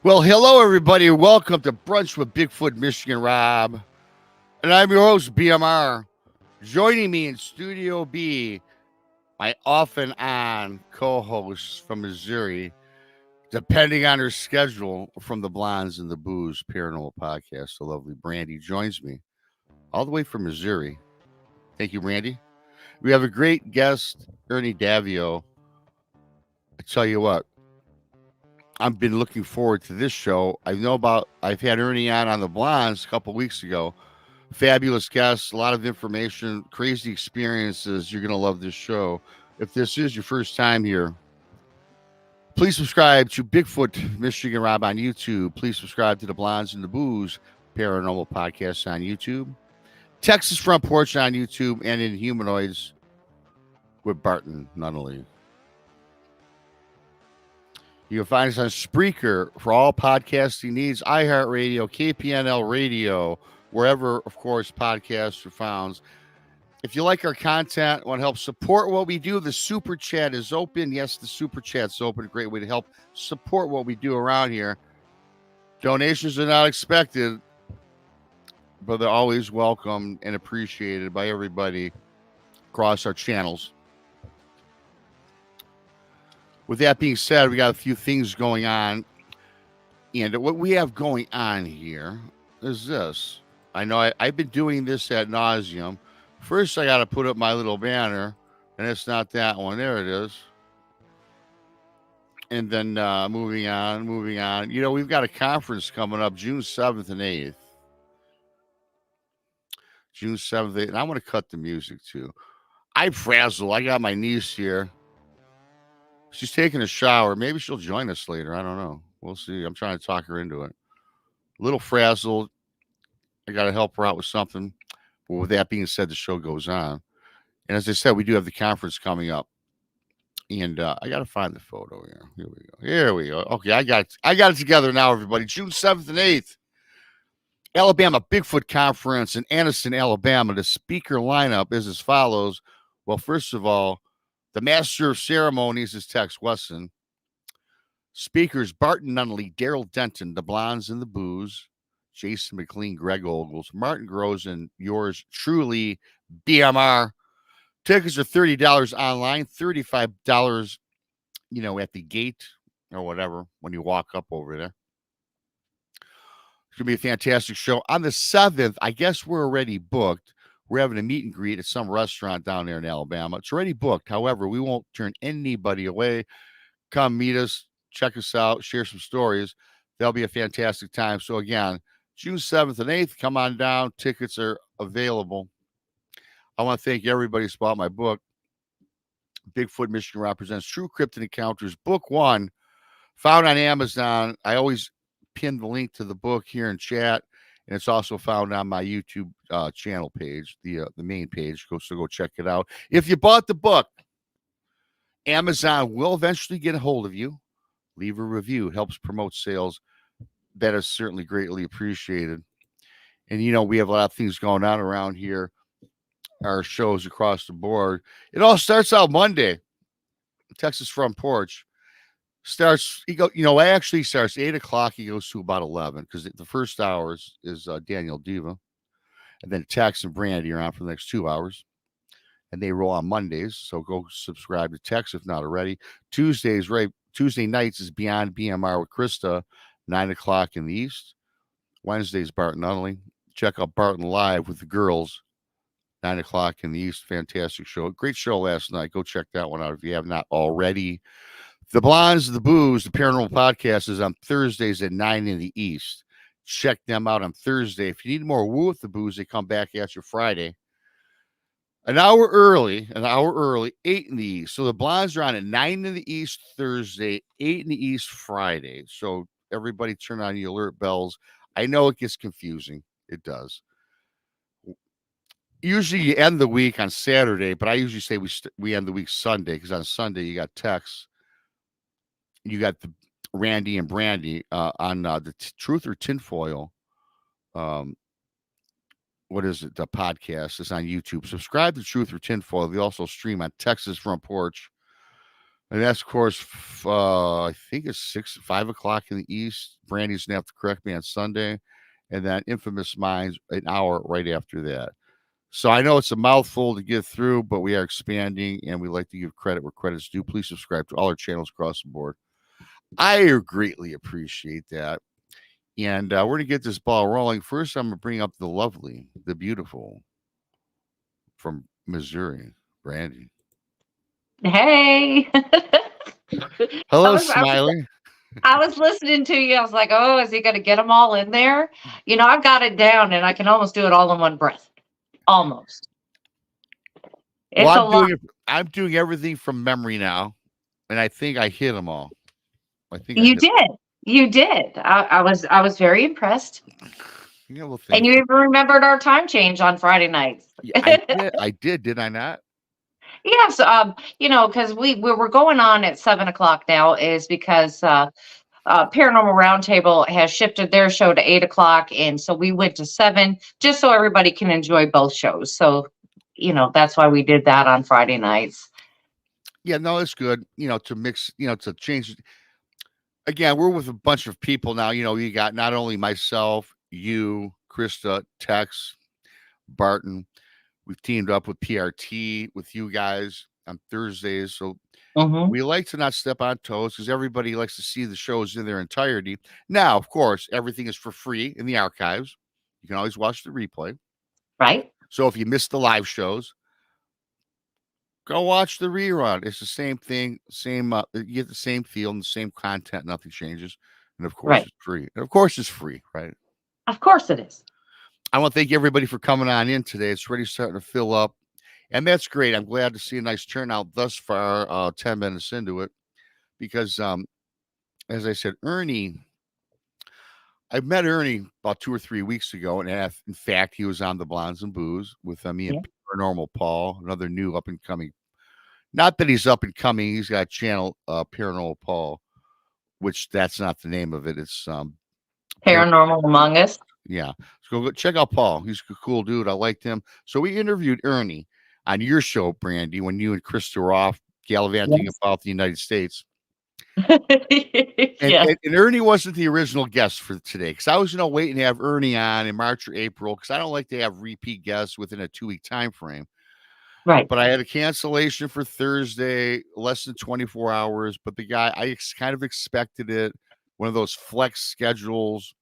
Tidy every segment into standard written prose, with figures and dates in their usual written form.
Well, hello, everybody. Welcome to Brunch with Bigfoot, Michigan Rob. And I'm your host, BMR. Joining me in Studio B, my off and on co-host from Missouri, depending on her schedule, from the Blondes and the Booze Paranormal Podcast, the lovely Brandy joins me all the way from Missouri. Thank you, Brandy. We have a great guest, Ernie Davieau. I tell you what, I've been looking forward to this show. I've had Ernie on the Blondes a couple weeks ago. Fabulous guests, a lot of information, crazy experiences. You're going to love this show. If this is your first time here, please subscribe to Bigfoot Michigan Rob on YouTube. Please subscribe to the Blondes and the Booze Paranormal Podcast on YouTube. Texas Front Porch on YouTube, and in Humanoids with Barton Nunnally. You can find us on Spreaker for all podcasting needs, iHeartRadio, KPNL Radio, wherever, of course, podcasts are found. If you like our content, want to help support what we do, the Super Chat is open. Yes, the Super Chat's open. A great way to help support what we do around here. Donations are not expected, but they're always welcome and appreciated by everybody across our channels. With that being said, we got a few things going on. And what we have going on here is this. I know I've been doing this ad nauseum. First, I got to put up my little banner, and it's not that one. There it is. And then moving on. You know, we've got a conference coming up June 7th and 8th. June 7th, 8th. And I want to cut the music, too. I'm frazzled. I got my niece here. She's taking a shower. Maybe she'll join us later. I don't know. We'll see. I'm trying to talk her into it. A little frazzled. I got to help her out with something. But with that being said, the show goes on. And as I said, we do have the conference coming up. And I got to find the photo here. Here we go. Okay, I got it together now, everybody. June 7th and 8th. Alabama Bigfoot Conference in Anniston, Alabama. The speaker lineup is as follows. Well, first of all, the Master of Ceremonies is Tex Wesson. Speakers, Barton Nunnally, Daryl Denton, the Blondes and the Booze, Jason McLean, Greg Ogles, Martin Groves, and yours truly, BMR. Tickets are $30 online, $35, at the gate or whatever when you walk up over there. It's going to be a fantastic show. On the 7th, I guess we're already booked. We're having a meet and greet at some restaurant down there in Alabama. It's already booked. However, we won't turn anybody away. Come meet us, check us out, share some stories. That'll be a fantastic time. So again, June 7th and 8th, come on down. Tickets are available. I want to thank everybody who's bought my book. Bigfoot Michigan represents True Cryptid Encounters, Book 1, found on Amazon. I always pin the link to the book here in chat. And it's also found on my YouTube channel page, the main page. So go check it out. If you bought the book, Amazon will eventually get a hold of you. Leave a review. Helps promote sales. That is certainly greatly appreciated. And, we have a lot of things going on around here. Our shows across the board. It all starts out Monday. Texas Front Porch. Actually starts 8 o'clock. He goes to about 11 because the first hour is Daniel Diva. And then Tex and Brandy are on for the next 2 hours. and they roll on Mondays. So go subscribe to Tex if not already. Tuesdays, right? Tuesday nights is Beyond BMR with Krista, 9 o'clock in the East. Wednesdays, Barton Unley. Check out Barton Live with the girls, 9 o'clock in the East. Fantastic show. Great show last night. Go check that one out if you have not already. The Blondes, the Booze, the Paranormal Podcast is on Thursdays at 9 in the East. Check them out on Thursday. If you need more Woo with the Booze, they come back at you Friday. An hour early, 8 in the East. So the Blondes are on at 9 in the East Thursday, 8 in the East Friday. So everybody turn on your alert bells. I know it gets confusing. It does. Usually you end the week on Saturday, but I usually say we end the week Sunday because on Sunday you got Tex, you got the Randy and Brandy on the Truth or Tinfoil. What is it? The podcast is on YouTube. Subscribe to Truth or Tinfoil. They also stream on Texas Front Porch, and that's of course I think it's 5 o'clock in the East. Brandy's gonna have to correct me on Sunday, and then Infamous Minds an hour right after that. So I know it's a mouthful to get through, but we are expanding and we like to give credit where credit's due. Please subscribe to all our channels across the board. I greatly appreciate that. And we're going to get this ball rolling. First, I'm going to bring up the lovely, the beautiful from Missouri, Brandy. Hey. Hello, I Smiley. was listening to you. I was like, oh, is he going to get them all in there? I've got it down and I can almost do it all in one breath. Almost. It's a lot. I'm doing everything from memory now, and I think I hit them all. I think You did. You did. I was very impressed. Yeah, well, and you even remembered our time change on Friday nights. Yeah, I did. Did I not? Yes. Because we're going on at 7 o'clock now is because Paranormal Roundtable has shifted their show to 8 o'clock. And so we went to 7 just so everybody can enjoy both shows. So, that's why we did that on Friday nights. Yeah, no, it's good, to mix, to change. Again, we're with a bunch of people now. You got not only myself, you, Krista, Tex, Barton. We've teamed up with PRT with you guys on Thursdays. So we like to not step on toes because everybody likes to see the shows in their entirety. Now, of course, everything is for free in the archives. You can always watch the replay. Right. So if you missed the live shows, go watch the rerun. It's the same thing, you get the same feel and the same content. Nothing changes. And of course, It's free. And of course, it's free, right? Of course it is. I want to thank everybody for coming on in today. It's already starting to fill up. And that's great. I'm glad to see a nice turnout thus far, 10 minutes into it. Because, as I said, Ernie, I met Ernie about 2 or 3 weeks ago. And in fact, he was on the Blondes and Booze with me and Paranormal Paul, another new up and coming. Not that he's up and coming. He's got a channel, Paranormal Paul, which that's not the name of it. It's Paranormal Among Us. Yeah. So go check out Paul. He's a cool dude. I liked him. So we interviewed Ernie on your show, Brandy, when you and Krista were off gallivanting about the United States. and Ernie wasn't the original guest for today because I was waiting to have Ernie on in March or April because I don't like to have repeat guests within a 2-week time frame. Right. But I had a cancellation for Thursday, less than 24 hours. But the guy, I kind of expected it. One of those flex schedules.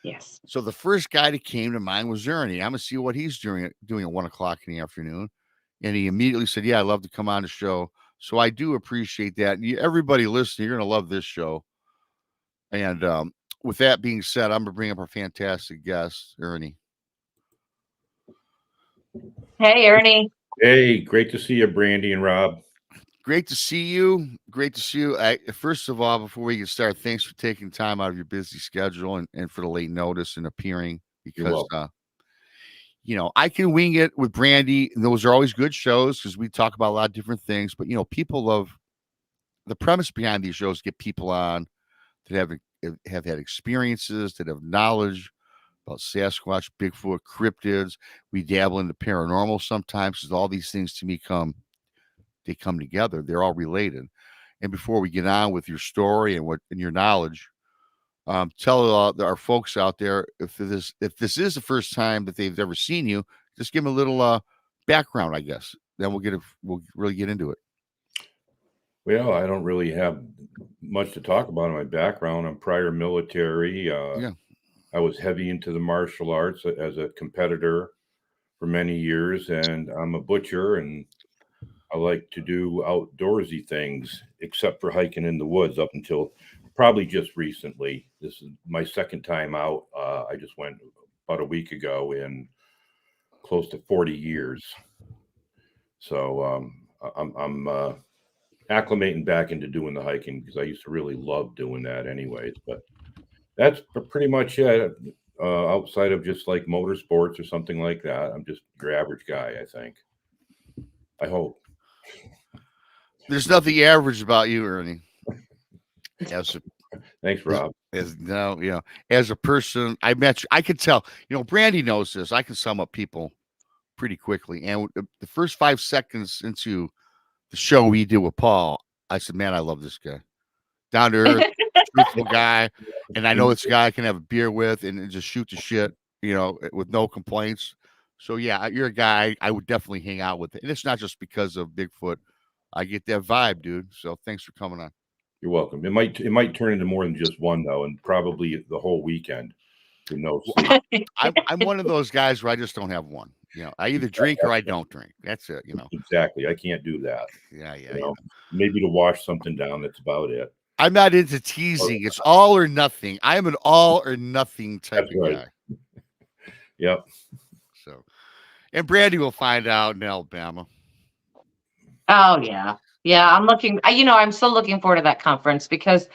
Yes. So the first guy that came to mind was Ernie. I'm going to see what he's doing at 1 o'clock in the afternoon. And he immediately said, yeah, I'd love to come on the show. So I do appreciate that. And everybody listening, you're going to love this show. And with that being said, I'm going to bring up our fantastic guest, Ernie. Hey, Ernie. Hey, great to see you, Brandy and Rob. Great to see you. Great to see you. First of all, before we get started, thanks for taking time out of your busy schedule and for the late notice and appearing because, I can wing it with Brandy. And those are always good shows because we talk about a lot of different things. But, people love the premise behind these shows, get people on that have had experiences, that have knowledge about Sasquatch, Bigfoot, cryptids. We dabble into paranormal sometimes because all these things to me come together. They're all related. And before we get on with your story and your knowledge, tell our folks out there if this is the first time that they've ever seen you, just give them a little background, I guess. Then we'll really get into it. Well, I don't really have much to talk about in my background. I'm prior military. Yeah. I was heavy into the martial arts as a competitor for many years, and I'm a butcher, and I like to do outdoorsy things, except for hiking in the woods up until probably just recently. This is my second time out. I just went about a week ago in close to 40 years. So I'm acclimating back into doing the hiking because I used to really love doing that anyways. But that's pretty much it. Outside of just like motorsports or something like that, I'm just your average guy, I think. I hope. There's nothing average about you, Ernie. Thanks, Rob. As a person, I met you. I could tell. Brandy knows this. I can sum up people pretty quickly. And the first 5 seconds into the show we did with Paul, I said, "Man, I love this guy. Down to earth, truthful guy, and I know this guy I can have a beer with and just shoot the shit, with no complaints." So yeah, you're a guy I would definitely hang out with, and it's not just because of Bigfoot. I get that vibe, dude. So thanks for coming on. You're welcome. It might turn into more than just one though, and probably the whole weekend. Who knows? I'm one of those guys where I just don't have one. I either drink or I don't drink. That's it. Exactly. I can't do that. Yeah. Maybe to wash something down. That's about it. I'm not into teasing. It's all or nothing. I'm an all or nothing type of guy. Yep. So, and Brandy will find out in Alabama. Oh yeah. I'm still looking forward to that conference because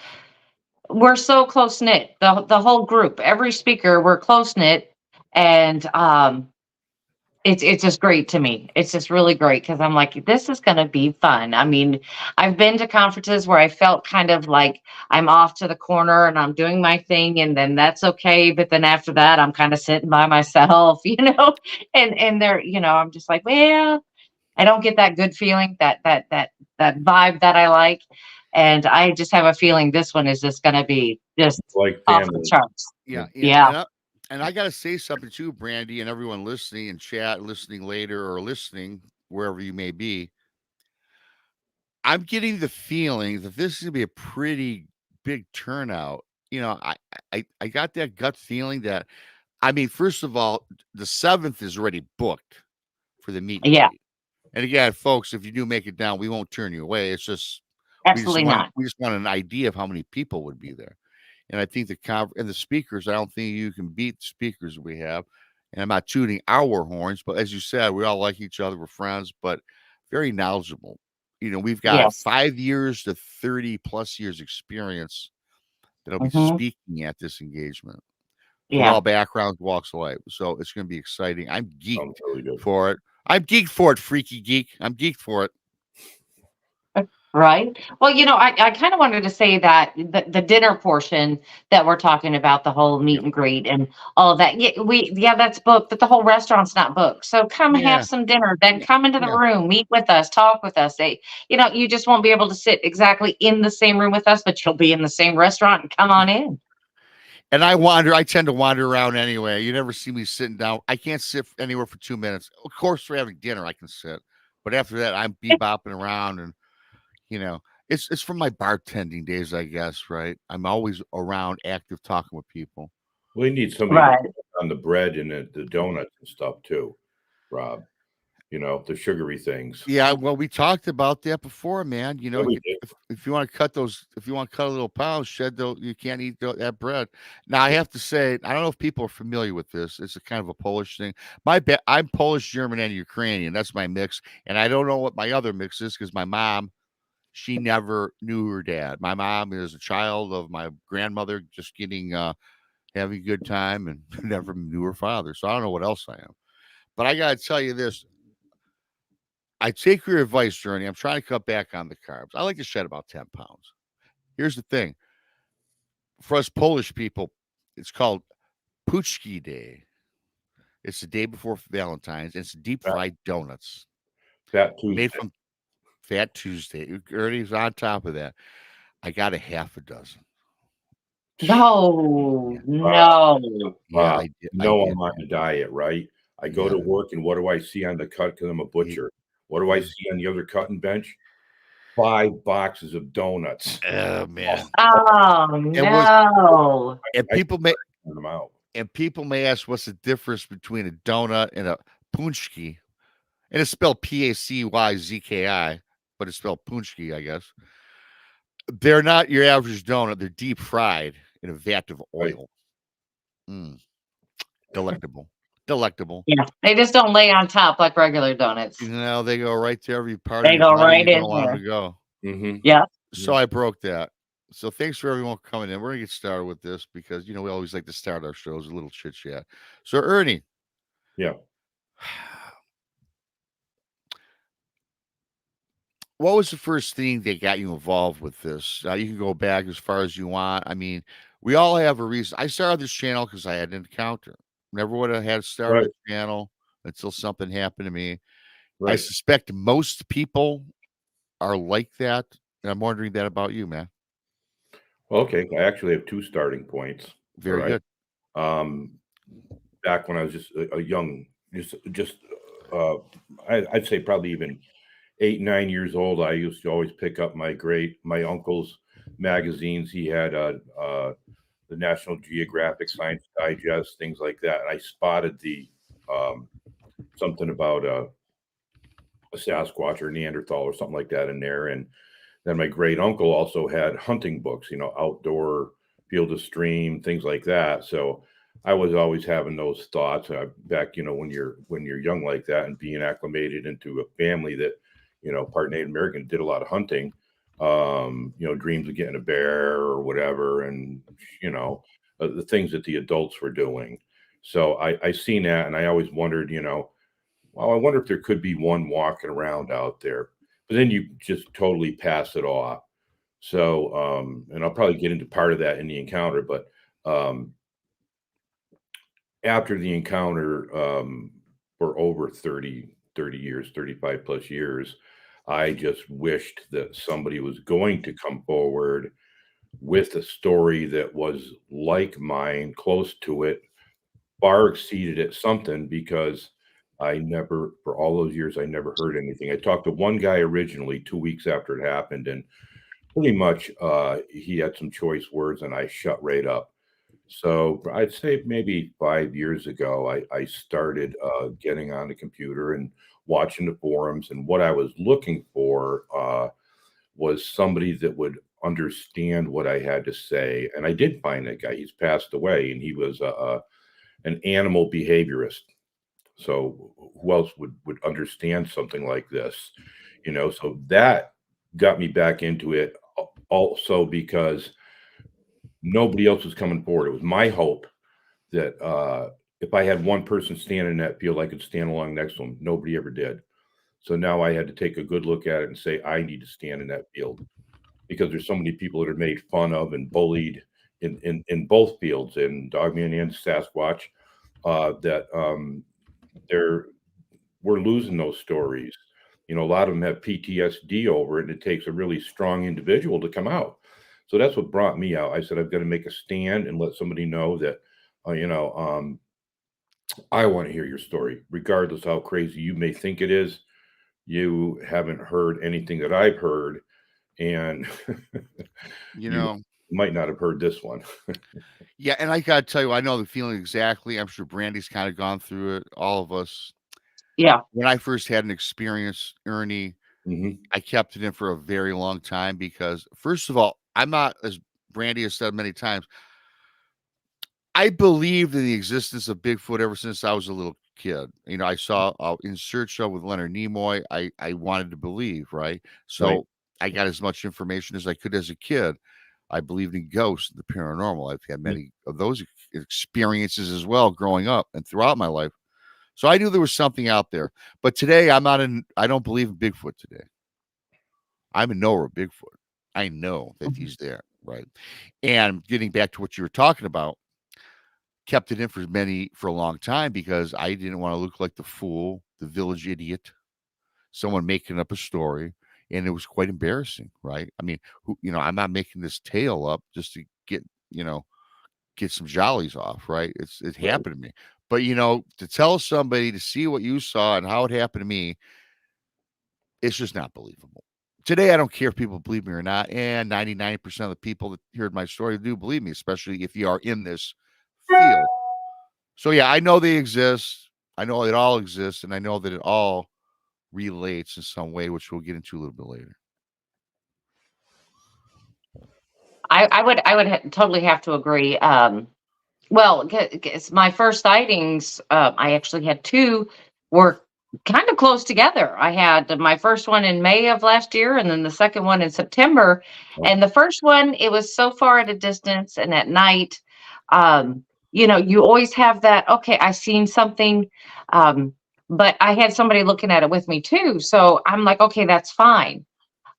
we're so close knit. The whole group, every speaker, we're close knit, and it's just great to me. It's just really great because I'm like, this is going to be fun. I mean, I've been to conferences where I felt kind of like I'm off to the corner and I'm doing my thing, and then that's okay. But then after that, I'm kind of sitting by myself, and there, I'm just like, well, I don't get that good feeling, that vibe that I like. And I just have a feeling this one is just going to be just like off the charts. Yeah. And I got to say something too, Brandy, and everyone listening in chat, listening later, or listening wherever you may be. I'm getting the feeling that this is going to be a pretty big turnout. I got that gut feeling that, first of all, the 7th is already booked for the meet. Yeah. And again, folks, if you do make it down, we won't turn you away. It's just absolutely not. We just want an idea of how many people would be there. And I think the speakers, I don't think you can beat the speakers we have. And I'm not tooting our horns, but as you said, we all like each other. We're friends, but very knowledgeable. We've got 5 years to 30 plus years experience that'll be speaking at this engagement. From all backgrounds, walks of life. So it's going to be exciting. I'm geeked for it. I'm geeked for it, freaky geek. I'm geeked for it. Right. Well, I kind of wanted to say that the dinner portion that we're talking about, the whole meet and greet and all of that. Yeah, that's booked, but the whole restaurant's not booked. So come have some dinner, then come into the room, meet with us, talk with us. You just won't be able to sit exactly in the same room with us, but you'll be in the same restaurant and come on in. And I tend to wander around anyway. You never see me sitting down. I can't sit anywhere for 2 minutes. Of course, for having dinner, I can sit. But after that, I'm bebopping around and, it's from my bartending days, I guess, right? I'm always around, active, talking with people. We need somebody on the bread and the donuts and stuff too, Rob. The sugary things. Yeah, well, we talked about that before, man. If you want to cut a little pounds, you can't eat that bread. Now, I have to say, I don't know if people are familiar with this. It's a kind of a Polish thing. I'm Polish, German, and Ukrainian. That's my mix. And I don't know what my other mix is because my mom, she never knew her dad. My mom is a child of my grandmother, just having a good time, and never knew her father. So I don't know what else I am. But I got to tell you this. I take your advice, Ernie. I'm trying to cut back on the carbs. I like to shed about 10 pounds. Here's the thing. For us Polish people, it's called Puchki Day. It's the day before Valentine's. It's deep fried donuts. Fat Tuesday. Made from Fat Tuesday. Ernie's on top of that. I got a half a dozen. No. I'm on a diet, right? I go to work, and what do I see on the cut? Because I'm a butcher. What do I see on the other cutting bench? 5 boxes of donuts. Oh man. Oh no. And I people may turn them out. ask what's the difference between a donut and a punchki. And it's spelled Pacyzki, but it's spelled punchki, I guess. They're not your average donut. They're deep fried in a vat of oil. Mm. Delectable. Yeah, they just don't lay on top like regular donuts. You know, they go right to every part They of your go body right you in don't want them there. to go. Mm-hmm. Yeah. So I broke that. So thanks for everyone coming in. We're gonna get started with this because we always like to start our shows with a little chit chat. So Ernie, Yeah. what was the first thing that got you involved with this? You can go back as far as you want. I mean, we all have a reason. I started this channel because I had an encounter. Never would have had started a channel until something happened to me. I Right. suspect most people are like that. And I'm wondering that about you, man. Well, okay. I actually have 2 starting points. Very all right? good. Back when I was just a young, I'd say probably even 8, 9 years old, I used to always pick up my uncle's magazines. He had the National Geographic, Science Digest, things like that. And I spotted the something about a Sasquatch or Neanderthal or something like that in there. And then my great uncle also had hunting books, outdoor, field of stream, things like that. So I was always having those thoughts back, when you're young like that and being acclimated into a family that, part Native American, did a lot of hunting. Dreams of getting a bear or whatever, and the things that the adults were doing. So I seen that, and I always wondered, well, I wonder if there could be one walking around out there. But then you just totally pass it off. So, and I'll probably get into part of that in the encounter, but after the encounter, for over 30 years, 35 plus years, I just wished that somebody was going to come forward with a story that was like mine, close to it, far exceeded it, something, because for all those years, I never heard anything. I talked to one guy originally 2 weeks after it happened, and pretty much he had some choice words, and I shut right up. So I'd say maybe 5 years ago, I started getting on the computer and watching the forums, and what I was looking for was somebody that would understand what I had to say. And I did find that guy. He's passed away, and he was an animal behaviorist. So who else would understand something like this? So that got me back into it also because nobody else was coming forward. It was my hope that if I had one person stand in that field, I could stand along next to him. Nobody ever did. So now I had to take a good look at it and say, I need to stand in that field, because there's so many people that are made fun of and bullied in both fields, in Dogman and Sasquatch, that we're losing those stories. A lot of them have PTSD over it, and it takes a really strong individual to come out. So that's what brought me out. I said, I've got to make a stand and let somebody know that, I want to hear your story, regardless how crazy you may think it is. You haven't heard anything that I've heard, and you might not have heard this one. Yeah, and I gotta tell you, I know the feeling exactly. I'm sure Brandy's kind of gone through it. All of us. Yeah. When I first had an experience, Ernie, I kept it in for a very long time because, first of all, I'm not, as Brandy has said many times, I believed in the existence of Bigfoot ever since I was a little kid. I saw In Search of with Leonard Nimoy. I wanted to believe, right? So Right. I got as much information as I could as a kid. I believed in ghosts, the paranormal. I've had many of those experiences as well growing up and throughout my life. So I knew there was something out there. But today I don't believe in Bigfoot today. I'm a knower of Bigfoot. I know that he's there, right? And getting back to what you were talking about, kept it in for a long time because I didn't want to look like the fool, the village idiot, someone making up a story. And it was quite embarrassing, right? I mean, I'm not making this tale up just to get, get some jollies off, right? It happened to me. But to tell somebody to see what you saw and how it happened to me, it's just not believable. Today, I don't care if people believe me or not, and 99% of the people that heard my story do believe me, especially if you are in this field. So yeah, I know they exist. I know it all exists, and I know that it all relates in some way, which we'll get into a little bit later. I would totally have to agree. Well, it's my first sightings. I actually had two were kind of close together. I had my first one in May of last year, and then the second one in September. And the first one, it was so far at a distance, and at night, you always have that. Okay, I seen something, but I had somebody looking at it with me too, so I'm like, okay, that's fine.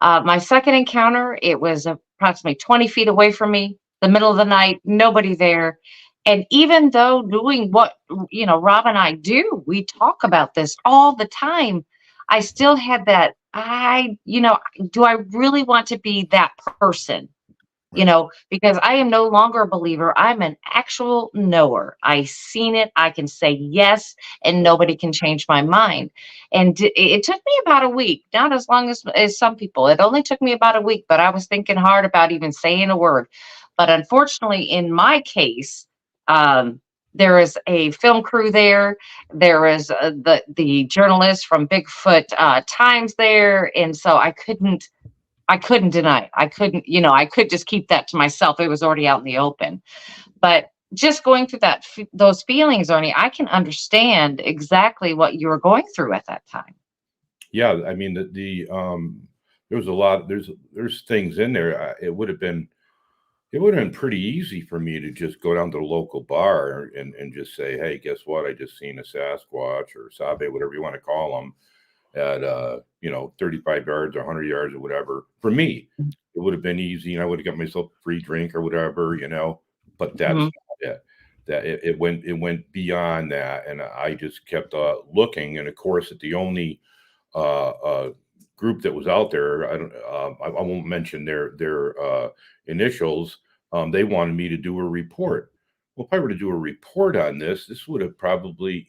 My second encounter, it was approximately 20 feet away from me, the middle of the night, nobody there. And even though doing what, Rob and I do, we talk about this all the time. I still had that, do I really want to be that person? Because I am no longer a believer. I'm an actual knower. I seen it. I can say yes, and nobody can change my mind. And it took me about a week, not as long as some people. It only took me about a week, but I was thinking hard about even saying a word. But unfortunately, in my case, there is a film crew there. There is the journalist from Bigfoot Times there, and so I couldn't deny it. I couldn't, I could just keep that to myself. It was already out in the open. But just going through those feelings, Ernie, I can understand exactly what you were going through at that time. Yeah, I mean there was a lot. There's things in there. It would have been pretty easy for me to just go down to the local bar and just say, hey, guess what? I just seen a Sasquatch or Sabe, whatever you want to call them, at 35 yards or 100 yards or whatever. For me, it would have been easy, and I would have got myself a free drink or whatever, but that's not it. That it went beyond that, and I just kept looking. And of course, the only group that was out there, I won't mention their initials. They wanted me to do a report. Well, if I were to do a report on this would have probably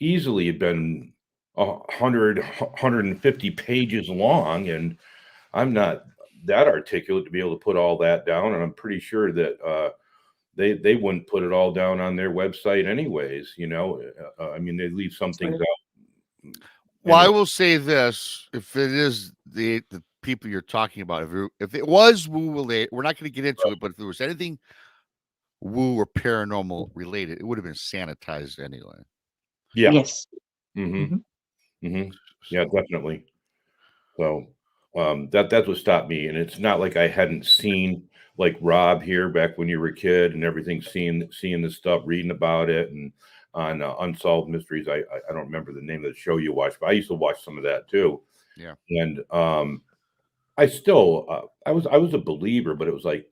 easily been 150 pages long, and I'm not that articulate to be able to put all that down, and I'm pretty sure that they wouldn't put it all down on their website anyways. I mean, they leave some things out. Well, I will say this: if it is the people you're talking about, if it was woo related, we're not going to get into it. But if there was anything woo or paranormal related, it would have been sanitized anyway. Yeah. Yes. Yeah, definitely. So that's what stopped me. And it's not like I hadn't seen, like Rob here back when you were a kid and everything, seeing this stuff, reading about it, and on Unsolved Mysteries. I don't remember the name of the show you watched, but I used to watch some of that too. Yeah. And I still I was a believer, but it was like,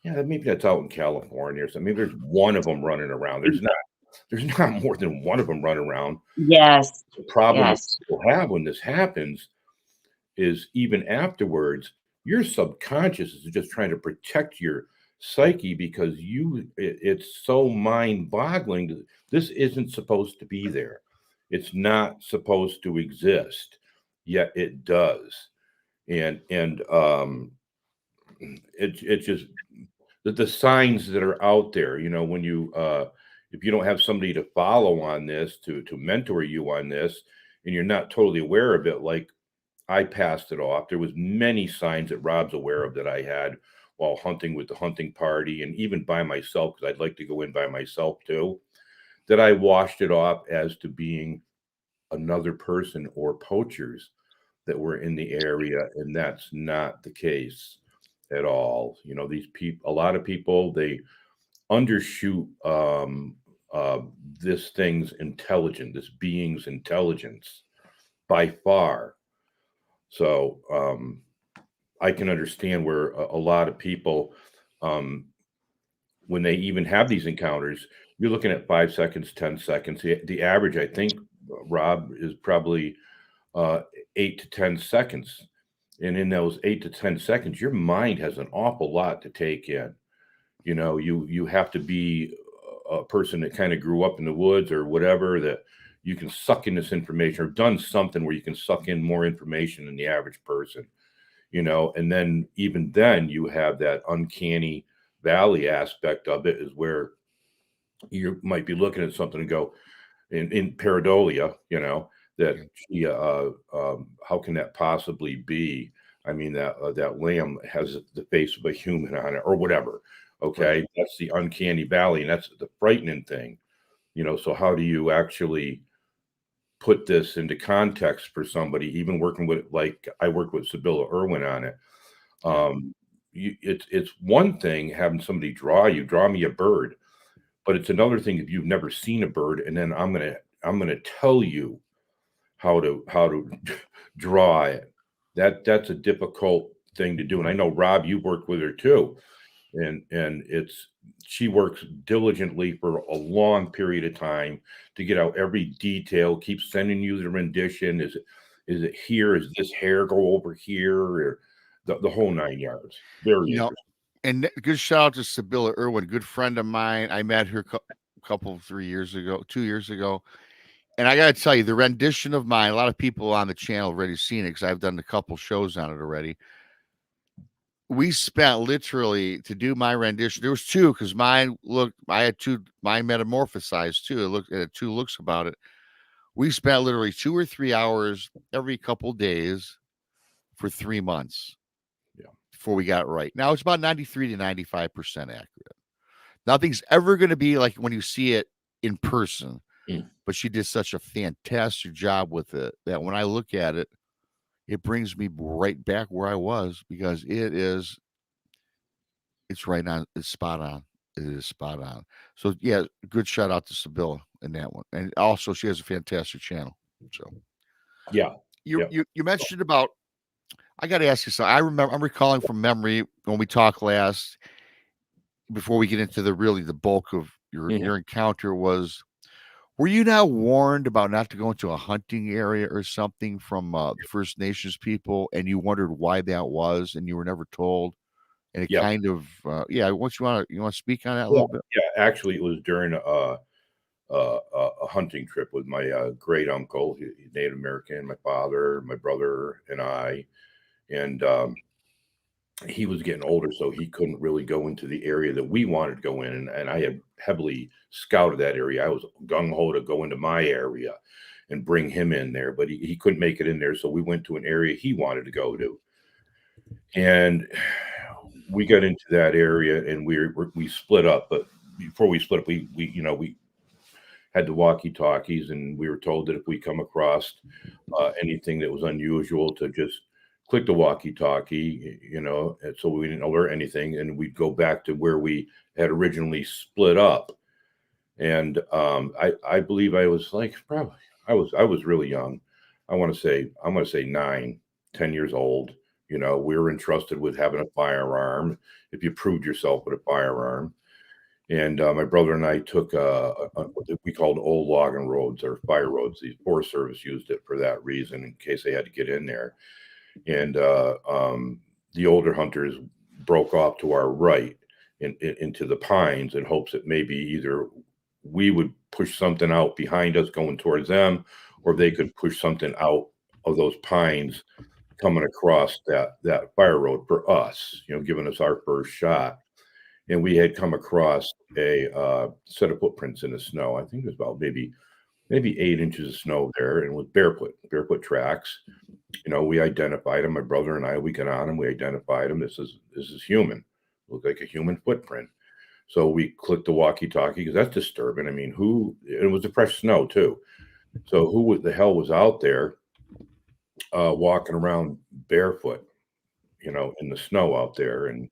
yeah, maybe that's out in California or something. Maybe there's one of them running around. There's not more than one of them running around. Yes. The problem Yes. people have when this happens is even afterwards, your subconscious is just trying to protect your psyche because it's so mind-boggling. This isn't supposed to be there. It's not supposed to exist, yet it does. And it's just the signs that are out there, when you if you don't have somebody to follow on this, to mentor you on this, and you're not totally aware of it, like I passed it off. There was many signs that Rob's aware of that I had while hunting with the hunting party, and even by myself, because I'd like to go in by myself too, that I washed it off as to being another person or poachers that were in the area, and that's not the case at all. These people, a lot of people, they undershoot this being's intelligence by far. So I can understand where a lot of people, when they even have these encounters, you're looking at 5 seconds, 10 seconds. The average, I think, Rob, is probably 8 to 10 seconds. And in those 8 to 10 seconds, your mind has an awful lot to take in. You know, you have to be a person that kind of grew up in the woods or whatever, that you can suck in this information, or done something where you can suck in more information than the average person, you know. And then even then you have that uncanny valley aspect of it, is where you might be looking at something and go, in pareidolia, you know, that how can that possibly be? I mean, that lamb has the face of a human on it, or whatever. Okay, Right. that's the uncanny valley, and that's the frightening thing, you know. So how do you actually put this into context for somebody, even working with, like I worked with Sibylla Irwin on it. It's one thing having somebody draw me a bird, but it's another thing if you've never seen a bird, and then I'm gonna tell you how to draw it. That's a difficult thing to do. And I know, Rob, you worked with her too, and she works diligently for a long period of time to get out every detail. Keeps sending you the rendition. Is it here? Is this hair go over here? Or the whole 9 yards. Very You know, interesting. and good shout out to Sibylla Irwin, good friend of mine. I met her couple 3 years ago, 2 years ago. And I got to tell you, the rendition of mine, a lot of people on the channel have already seen it because I've done a couple shows on it already. We spent literally to do my rendition. There was two because mine looked, I had two, mine metamorphosized too. It had two looks about it. We spent literally 2 or 3 hours every couple days for 3 months. Yeah. Before we got it right. Now it's about 93 to 95% accurate. Nothing's ever going to be like when you see it in person. But she did such a fantastic job with it that when I look at it, it brings me right back where I was, because it's right on. It's spot on. It is spot on. So yeah, good shout out to Sibylla in that one. And also she has a fantastic channel. So Yeah. you mentioned about, I got to ask you something. I'm recalling from memory when we talked last, before we get into the bulk of your encounter, were you now warned about not to go into a hunting area or something from the First Nations people, and you wondered why that was, and you were never told? And it kind of, once you want to speak on that a little bit? Yeah, actually, it was during a hunting trip with my great uncle, he's Native American, my father, my brother, and I. And he was getting older, so he couldn't really go into the area that we wanted to go in. And I had heavily scouted that area. I was gung ho to go into my area and bring him in there, but he couldn't make it in there. So we went to an area he wanted to go to. And we got into that area, and we split up. But before we split up, we had the walkie-talkies, and we were told that if we come across anything that was unusual, to just click the walkie-talkie, and so we didn't alert anything, and we'd go back to where we had originally split up. And I believe I was like, probably I was really young. I'm going to say 9, 10 years old. We were entrusted with having a firearm if you proved yourself with a firearm. And my brother and I took what we called old logging roads, or fire roads. The Forest Service used it for that reason, in case they had to get in there. And the older hunters broke off to our right into the pines, in hopes that maybe either we would push something out behind us going towards them, or they could push something out of those pines coming across that fire road for us, giving us our first shot. And we had come across a set of footprints in the snow. I think it was about maybe 8 inches of snow there, and with barefoot tracks. We identified him. My brother and I, we got on him. We identified him. This is human. Looked like a human footprint. So we clicked the walkie-talkie, because that's disturbing. I mean, it was the fresh snow too. So who the hell was out there walking around barefoot, in the snow out there? And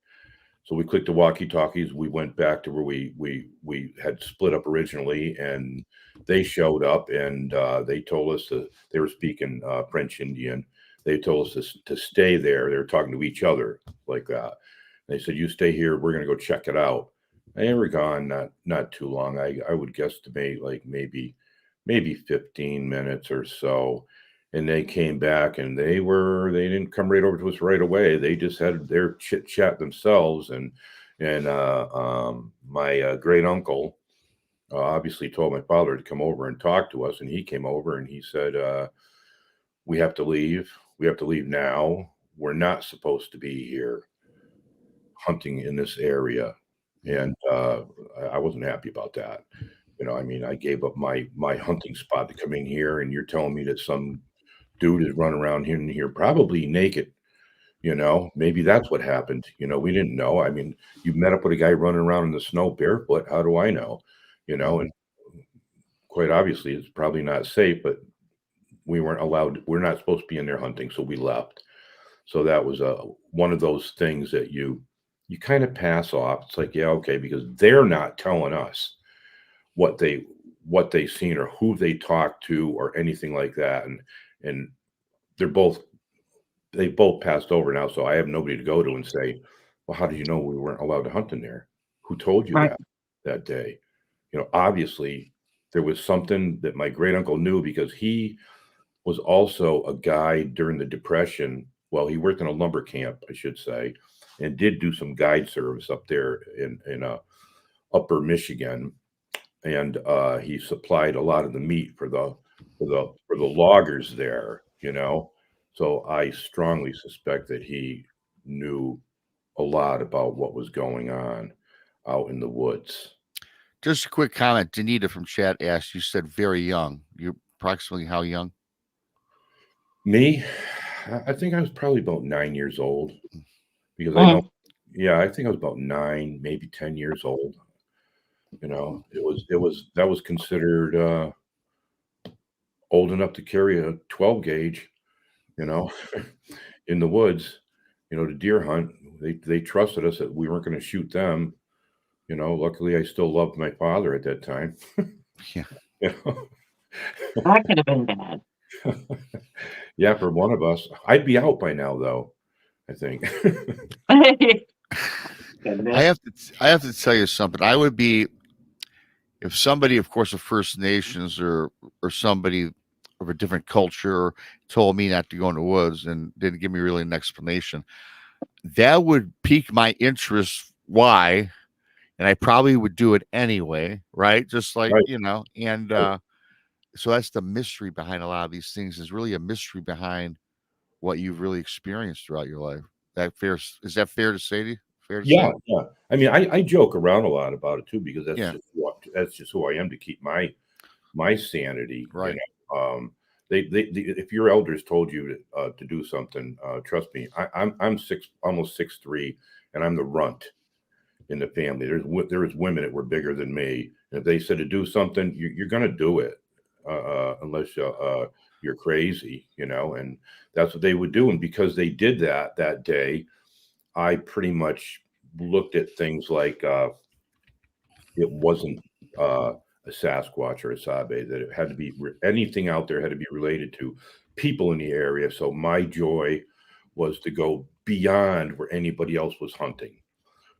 so we clicked the walkie-talkies. We went back to where we had split up originally, and they showed up, and they told us they were speaking French Indian. They told us to stay there. They were talking to each other like that. They said, "You stay here. We're going to go check it out." And they were gone not too long. I would guesstimate like maybe 15 minutes or so. And they came back, and they didn't come right over to us right away. They just had their chit chat themselves, and And my great uncle obviously told my father to come over and talk to us, and he came over and he said, "We have to leave. We have to leave now. We're not supposed to be here hunting in this area." And I wasn't happy about that. I mean, I gave up my hunting spot to come in here, and you're telling me that some dude is running around here probably naked. Maybe that's what happened. We didn't know. I mean, you met up with a guy running around in the snow barefoot. How do I know? And quite obviously, it's probably not safe, but we weren't allowed. We're not supposed to be in there hunting, so we left. So that was one of those things that you kind of pass off. It's like, yeah, okay, because they're not telling us what they've seen or who they talked to or anything like that, and they both passed over now, so I have nobody to go to and say, well, how did you know we weren't allowed to hunt in there? Who told you Right. that day? Obviously there was something that my great uncle knew, because he was also a guide during the Depression. Well, he worked in a lumber camp, I should say, and did do some guide service up there in upper Michigan. And he supplied a lot of the meat for the loggers there, So I strongly suspect that he knew a lot about what was going on out in the woods. Just a quick comment. Danita from chat asked, you said very young. You're approximately how young? Me, I think I was probably about 9 years old, because I know, I think I was about 9, maybe 10 years old. That was considered old enough to carry a 12 gauge, in the woods, to deer hunt. They trusted us that we weren't going to shoot them. Luckily I still loved my father at that time. Yeah. That could have been bad. Yeah, for one of us. I'd be out by now, though, I think. I have to tell you something. I would be, if somebody, of course, of First Nations or somebody of a different culture told me not to go in the woods and didn't give me really an explanation, that would pique my interest. Why? And I probably would do it anyway, right? Just like, Right. And so that's the mystery behind a lot of these things. Is really a mystery behind what you've really experienced throughout your life. Is that fair to say to you? Fair to Yeah, say? yeah. I mean, I joke around a lot about it too, because Yeah. That's just who I am, to keep my sanity. Right. If your elders told you to do something, trust me, I'm almost 6'3", and I'm the runt in the family. There's women that were bigger than me, and if they said to do something, you're going to do it, unless you're crazy, and that's what they would do. And because they did that day, I pretty much looked at things like it wasn't a Sasquatch or a Sabe, that it had to be anything out there had to be related to people in the area. So my joy was to go beyond where anybody else was hunting.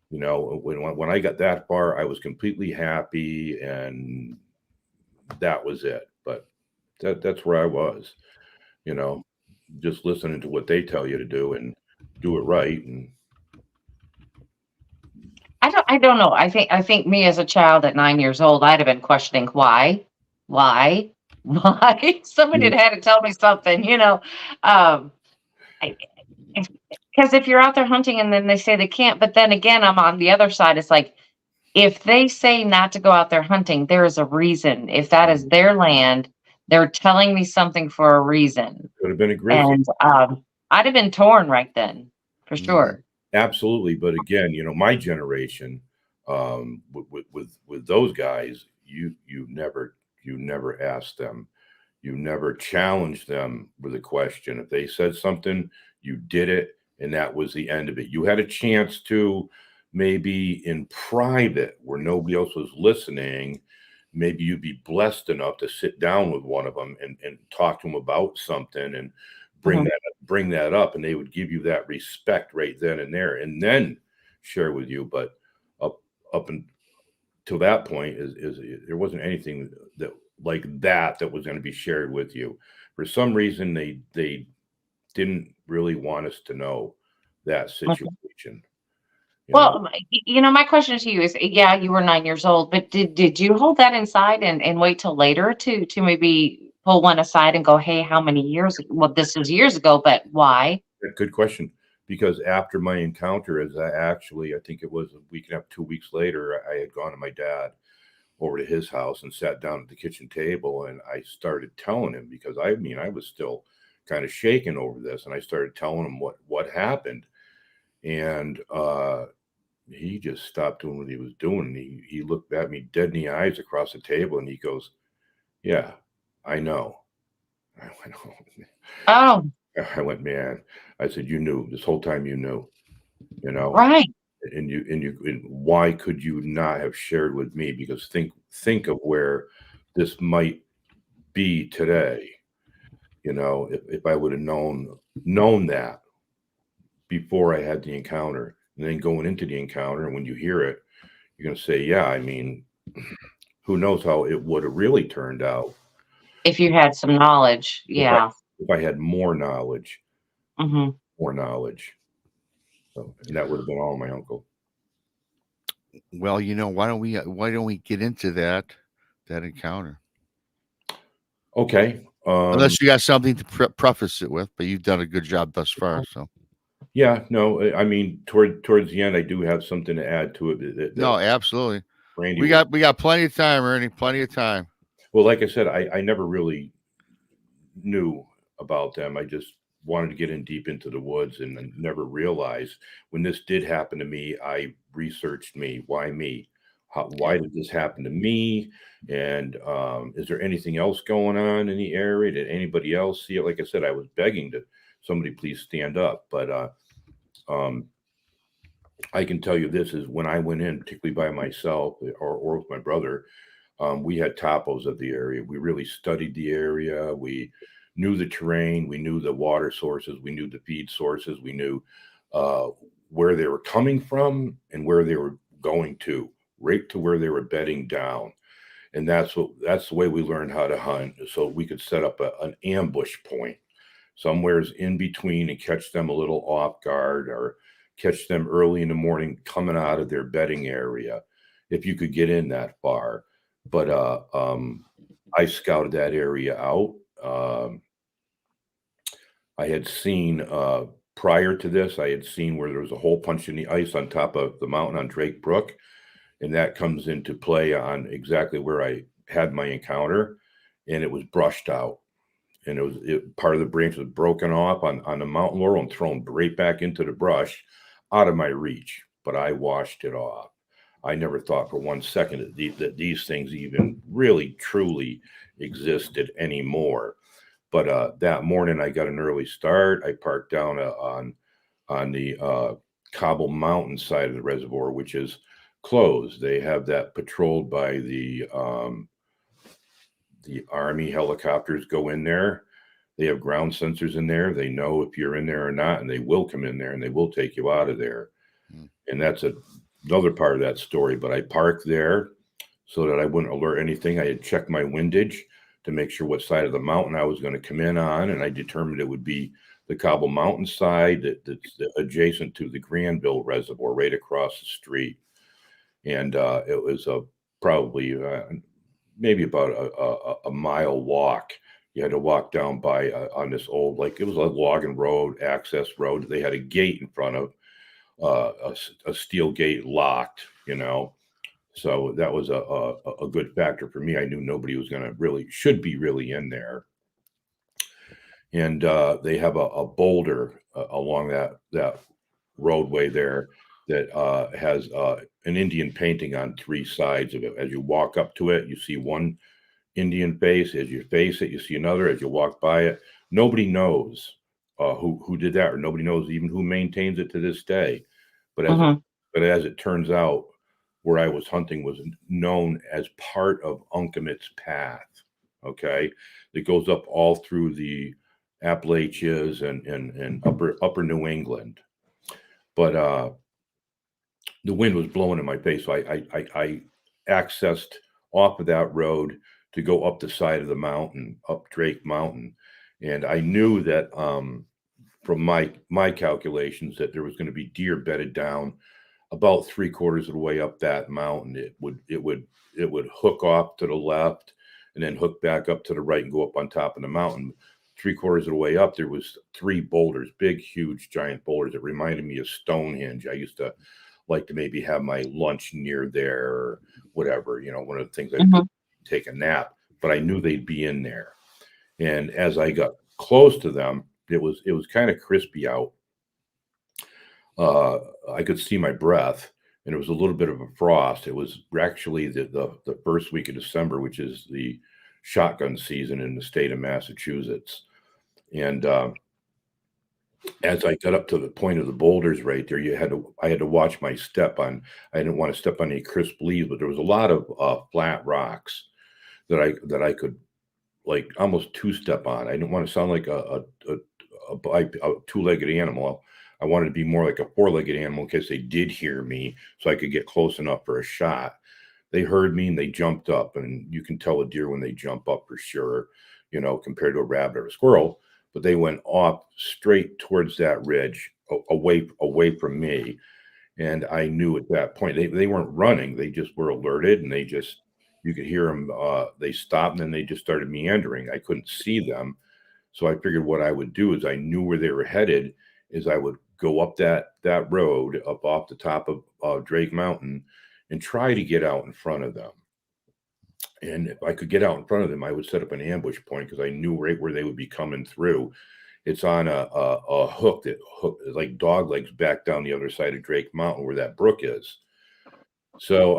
When I got that far, I was completely happy, and that was it. But that's where I was, just listening to what they tell you to do and do it right. And I don't know. I think me as a child at 9 years old, I'd have been questioning why. Somebody had to tell me something, because if you're out there hunting and then they say they can't, but then again, I'm on the other side. It's like, if they say not to go out there hunting, there is a reason. If that is their land, they're telling me something for a reason. could have been a grizzly. And I'd have been torn right then, for sure. Absolutely. But again, my generation, with those guys, you never asked them, you never challenged them with a question. If they said something, you did it, and that was the end of it. You had a chance to, maybe in private where nobody else was listening, maybe you'd be blessed enough to sit down with one of them and talk to them about something, and bring that up, and they would give you that respect right then and there, and then share with you. But up until that point, is there wasn't anything that like that was going to be shared with you. For some reason, they didn't really want us to know that situation. You know, Well, my question to you is, yeah, you were 9 years old, but did you hold that inside and wait till later to maybe pull one aside and go, hey, how many years? Well, this was years ago, but why? good question. Because after my encounter, I think it was a week and a half, 2 weeks later, I had gone to my dad over to his house and sat down at the kitchen table, and I started telling him, because I mean I was still kind of shaken over this, and I started telling him what happened, and he just stopped doing what he was doing. And he looked at me dead in the eyes across the table, and he goes, "Yeah, I know." I went, "Oh." Oh, I went, "Man," I said, "You knew this whole time. You knew, you know." right. And why could you not have shared with me? Because think of where this might be today. If I would have known that before I had the encounter, and then going into the encounter, and when you hear it, you're going to say, yeah, I mean, who knows how it would have really turned out If you had some knowledge, if I yeah. if I had more knowledge. Hmm. More knowledge. So, and that would have been all my uncle. Well, why don't we get into that encounter? Okay. Unless you got something to preface it with, but you've done a good job thus far. So Yeah, no, I mean, towards the end, I do have something to add to it. no, absolutely. Brandy We got plenty of time, Ernie. Plenty of time. Well, like I said, I never really knew about them. I just wanted to get in deep into the woods, and I never realized when this did happen to me, I researched me. Why me? Why did this happen to me? And is there anything else going on in the area? Did anybody else see it? Like I said, I was begging to somebody please stand up, but um, I can tell you this is when I went in, particularly by myself or with my brother. We had topos of the area. We really studied the area. We knew the terrain. We knew the water sources. We knew the feed sources. We knew uh, where they were coming from and where they were going to, right to where they were bedding down. And that's the way we learned how to hunt, so we could set up an ambush point somewhere's in between and catch them a little off guard, or catch them early in the morning coming out of their bedding area, if you could get in that far. But I scouted that area out. I had seen prior to this, I had seen where there was a hole punched in the ice on top of the mountain on Drake Brook, and that comes into play on exactly where I had my encounter, and it was brushed out. And part of the branch was broken off on the mountain laurel and thrown right back into the brush, out of my reach. But I washed it off. I never thought for 1 second that these things even really truly existed anymore. But that morning I got an early start. I parked down on the Cobble Mountain side of the reservoir, which is closed. They have that patrolled by the Army helicopters go in there. They have ground sensors in there. They know if you're in there or not, and they will come in there and they will take you out of there. Mm. And that's another part of that story. But I parked there so that I wouldn't alert anything. I had checked my windage to make sure what side of the mountain I was going to come in on, and I determined it would be the Cobble Mountain side that's adjacent to the Granville Reservoir, right across the street. And it was probably maybe about a mile walk. You had to walk down by on this old, like it was a logging road, access road. They had a gate in front of a steel gate locked, So that was a good factor for me. I knew nobody was going to should be really in there. And they have a boulder along that roadway there that has an Indian painting on 3 sides of it. As you walk up to it, you see one Indian face. As you face it, you see another. As you walk by it, nobody knows who did that, or nobody knows even who maintains it to this day. But as it turns out, where I was hunting was known as part of Uncomit's Path. Okay, it goes up all through the Appalachians and upper New England. But the wind was blowing in my face, so I accessed off of that road to go up the side of the mountain, up Drake Mountain, and I knew that from my calculations that there was going to be deer bedded down about 3/4 of the way up that mountain, it would hook off to the left and then hook back up to the right and go up on top of the mountain. 3/4 of the way up, there was 3 boulders, big, huge, giant boulders. It reminded me of Stonehenge. I used to like to maybe have my lunch near there or whatever, one of the things I'd Mhm. take a nap, but I knew they'd be in there. And as I got close to them, it was kind of crispy out. I could see my breath, and it was a little bit of a frost. It was actually the first week of December, which is the shotgun season in the state of Massachusetts. And as I got up to the point of the boulders right there, I had to watch my step on. I didn't want to step on any crisp leaves, but there was a lot of flat rocks that I could like almost two-step on. I didn't want to sound like a two-legged animal. I wanted to be more like a four-legged animal in case they did hear me, so I could get close enough for a shot. They heard me and they jumped up, and you can tell a deer when they jump up for sure, compared to a rabbit or a squirrel. But they went off straight towards that ridge, away from me, and I knew at that point they weren't running; they just were alerted, and you could hear them. They stopped, and then they just started meandering. I couldn't see them, so I figured what I would do is I knew where they were headed. Is I would go up that road up off the top of Drake Mountain and try to get out in front of them. And if I could get out in front of them, I would set up an ambush point because I knew right where they would be coming through. It's on a hook like dog legs back down the other side of Drake Mountain where that brook is. So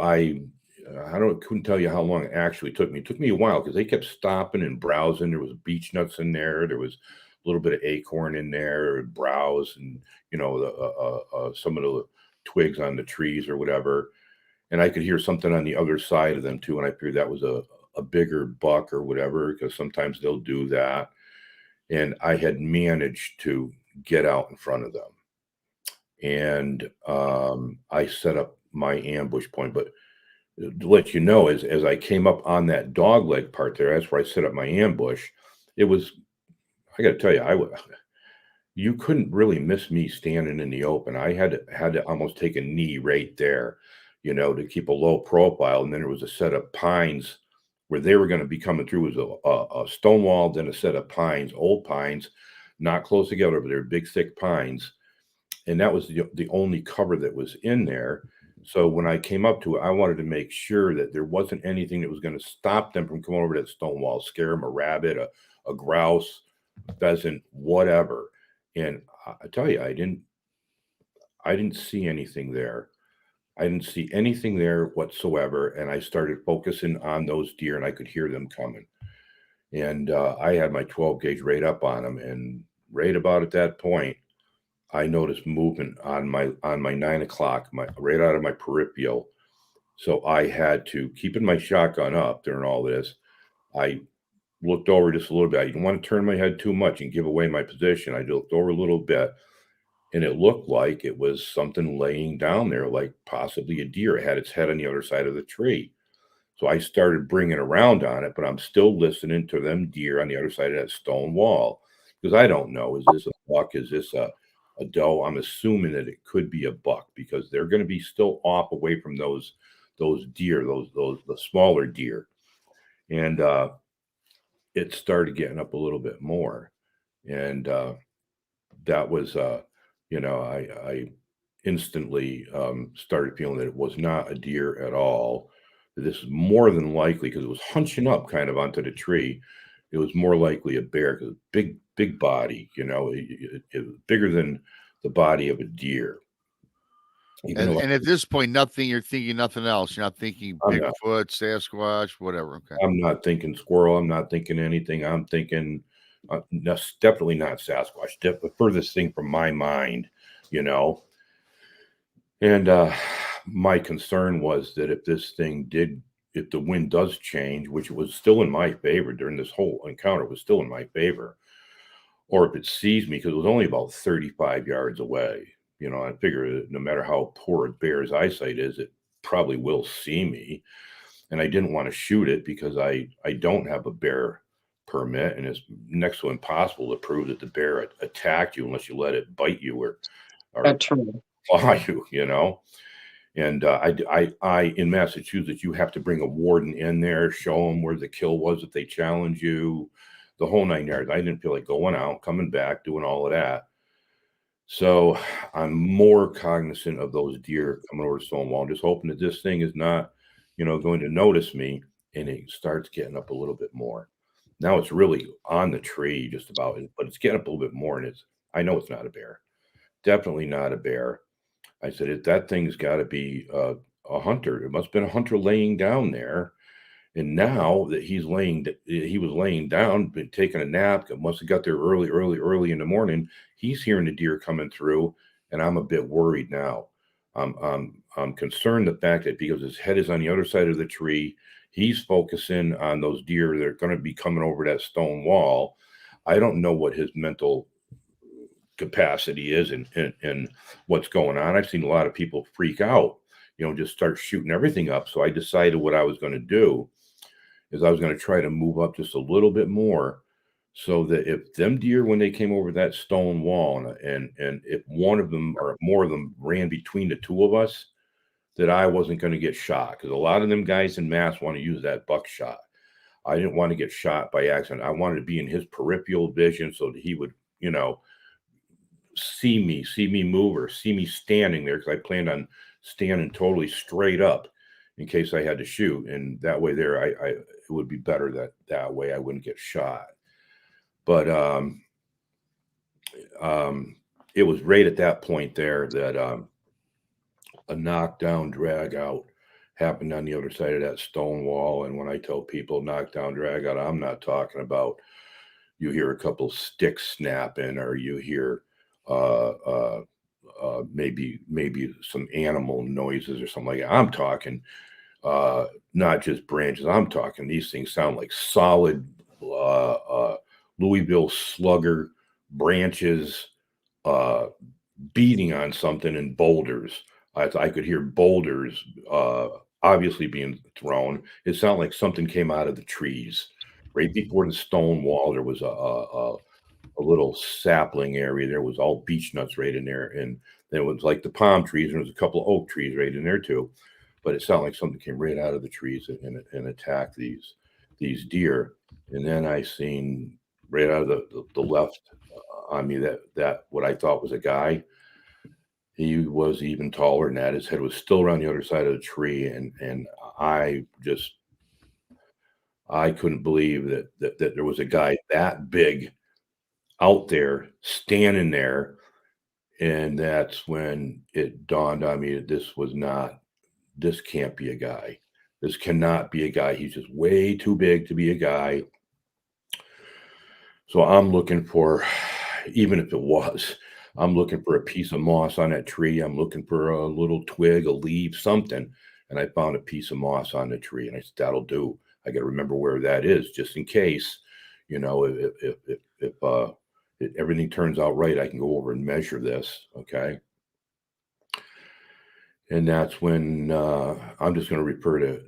couldn't tell you how long it actually took me. It took me a while because they kept stopping and browsing. There was beech nuts in there. There was a little bit of acorn in there, browse, and some of the twigs on the trees or whatever. And I could hear something on the other side of them too. And I figured that was a bigger buck or whatever, because sometimes they'll do that. And I had managed to get out in front of them. And I set up my ambush point. But to let you know, as I came up on that dog leg part there, that's where I set up my ambush. It was, I got to tell you, you couldn't really miss me standing in the open. I had to almost take a knee right there, to keep a low profile. And then there was a set of pines where they were going to be coming through. It was a stone wall, then a set of pines, old pines, not close together, but they're big, thick pines. And that was the only cover that was in there. So when I came up to it, I wanted to make sure that there wasn't anything that was going to stop them from coming over that stone wall, scare them, a rabbit, a grouse, pheasant, whatever. And I tell you, I didn't see anything there. I didn't see anything there whatsoever. And I started focusing on those deer, and I could hear them coming. And I had my 12 gauge right up on them. And right about at that point, I noticed movement on my 9 o'clock, right out of my peripheral. So I had to, keeping my shotgun up during all this, I looked over just a little bit. I didn't want to turn my head too much and give away my position. I looked over a little bit, and it looked like it was something laying down there, like possibly a deer. It had its head on the other side of the tree. So I started bringing around on it, but I'm still listening to them deer on the other side of that stone wall, because I don't know, is this a buck? Is this a doe? I'm assuming that it could be a buck, because they're going to be still off away from those deer, the smaller deer. And it started getting up a little bit more. And that was, I instantly started feeling that it was not a deer at all. This is more than likely, because it was hunching up kind of onto the tree. It was more likely a bear, because big body, it was bigger than the body of a deer. And at this point, you're thinking nothing else. You're not thinking Bigfoot, Sasquatch, whatever. Okay. I'm not thinking squirrel. I'm not thinking anything. I'm thinking definitely not Sasquatch. The furthest thing from my mind, And my concern was that if the wind does change, which was still in my favor during this whole encounter, was still in my favor, or if it sees me, because it was only about 35 yards away. I figure no matter how poor a bear's eyesight is, it probably will see me. And I didn't want to shoot it because I don't have a bear permit, and it's next to impossible to prove that the bear attacked you unless you let it bite you or True. claw you, And in Massachusetts, you have to bring a warden in there, show them where the kill was if they challenge you, the whole 9 yards. I didn't feel like going out, coming back, doing all of that. So I'm more cognizant of those deer coming over Stonewall, just hoping that this thing is not, going to notice me, and it starts getting up a little bit more. Now it's really on the tree just about, but it's getting up a little bit more, and I know it's not a bear. Definitely not a bear. I said, that thing's got to be a hunter. It must have been a hunter laying down there. And now that he was laying down, been taking a nap, must have got there early in the morning. He's hearing the deer coming through, and I'm a bit worried now. I'm concerned the fact that because his head is on the other side of the tree, he's focusing on those deer that are going to be coming over that stone wall. I don't know what his mental capacity is and what's going on. I've seen a lot of people freak out, just start shooting everything up. So I decided what I was going to do is I was going to try to move up just a little bit more, so that if them deer, when they came over that stone wall, and if one of them or more of them ran between the two of us, that I wasn't going to get shot, because a lot of them guys in Mass want to use that buckshot. I didn't want to get shot by accident. I wanted to be in his peripheral vision so that he would, see me move, or see me standing there, because I planned on standing totally straight up in case I had to shoot. And that way there, it would be better that way I wouldn't get shot. But it was right at that point there that a knockdown drag out happened on the other side of that stone wall. And when I tell people knockdown drag out, I'm not talking about you hear a couple sticks snapping, or you hear maybe some animal noises or something like that. I'm talking not just branches. I'm talking these things sound like solid Louisville slugger branches beating on something in boulders. I could hear boulders obviously being thrown. It sounded like something came out of the trees. Right before the stone wall, there was a little sapling area. There was all beech nuts right in there, and then it was like the palm trees, and there was a couple of oak trees right in there too. But it sounded like something came right out of the trees and attacked these deer. And then I seen right out of the left on me that what I thought was a guy. He was even taller than that. His head was still around the other side of the tree, and I couldn't believe that there was a guy that big out there standing there. And that's when it dawned on me that this can't be a guy. This cannot be a guy. He's just way too big to be a guy. So I'm looking for, even if it was, I'm looking for a piece of moss on that tree. I'm looking for a little twig, a leaf, something. And I found a piece of moss on the tree, and I said, that'll do. I got to remember where that is, just in case, if everything turns out right, I can go over and measure this. Okay. And that's when I'm just going to refer to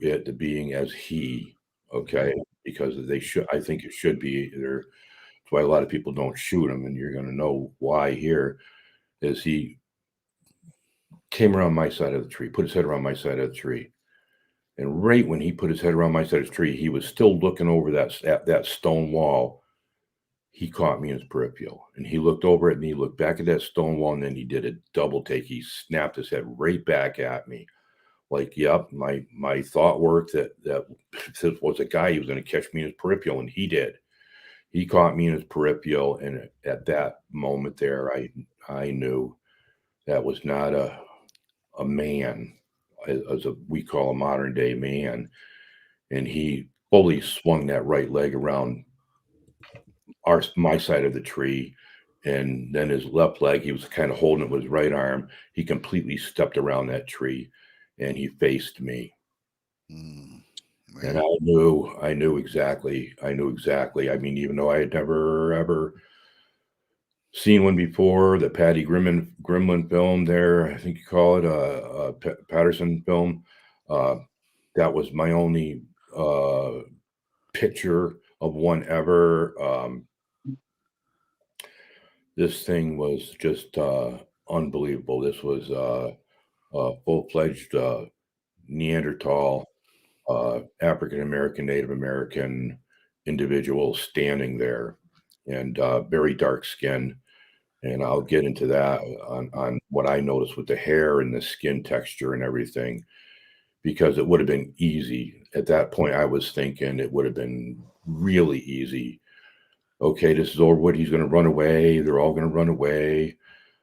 it to being as he. Okay. Because I think it should be there. That's why a lot of people don't shoot him. And you're going to know why here, is he came around my side of the tree, put his head around my side of the tree. And right when he put his head around my side of the tree, he was still looking over that stone wall. He caught me in his peripheral, and he looked over at me, looked back at that stone wall, and then he did a double take. He snapped his head right back at me. Like, yep, my thought worked that if this was a guy, he was going to catch me in his peripheral, and he did. He caught me in his peripheral, and at that moment there, I knew that was not a man, as we call a modern day man. And he fully swung that right leg around my side of the tree, and then his left leg, he was kind of holding it with his right arm. He completely stepped around that tree, and he faced me. And I knew exactly. I mean, even though I had never ever seen one before, the Patty Gremlin film there, I think you call it Patterson film. That was my only picture of one ever. This thing was just unbelievable. This was full-fledged Neanderthal, African American, Native American individual standing there, and very dark skin. And I'll get into that on what I noticed with the hair and the skin texture and everything, because it would have been easy. At that point, I was thinking it would have been really easy. Okay, this is over with. He's going to run away. They're all going to run away.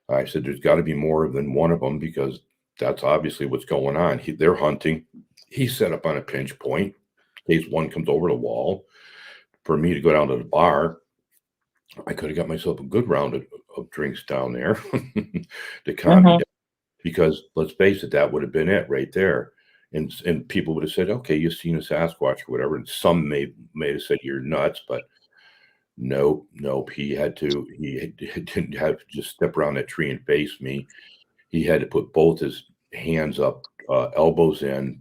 I said, there's got to be more than one of them, because that's obviously what's going on. They're hunting. He's set up on a pinch point in case one comes over the wall. For me to go down to the bar, I could have got myself a good round of drinks down there to calm me down, because let's face it, that would have been it right there. And people would have said, okay, you've seen a Sasquatch or whatever. And some may have said you're nuts, but nope. He didn't have to just step around that tree and face me. He had to put both his hands up, elbows in,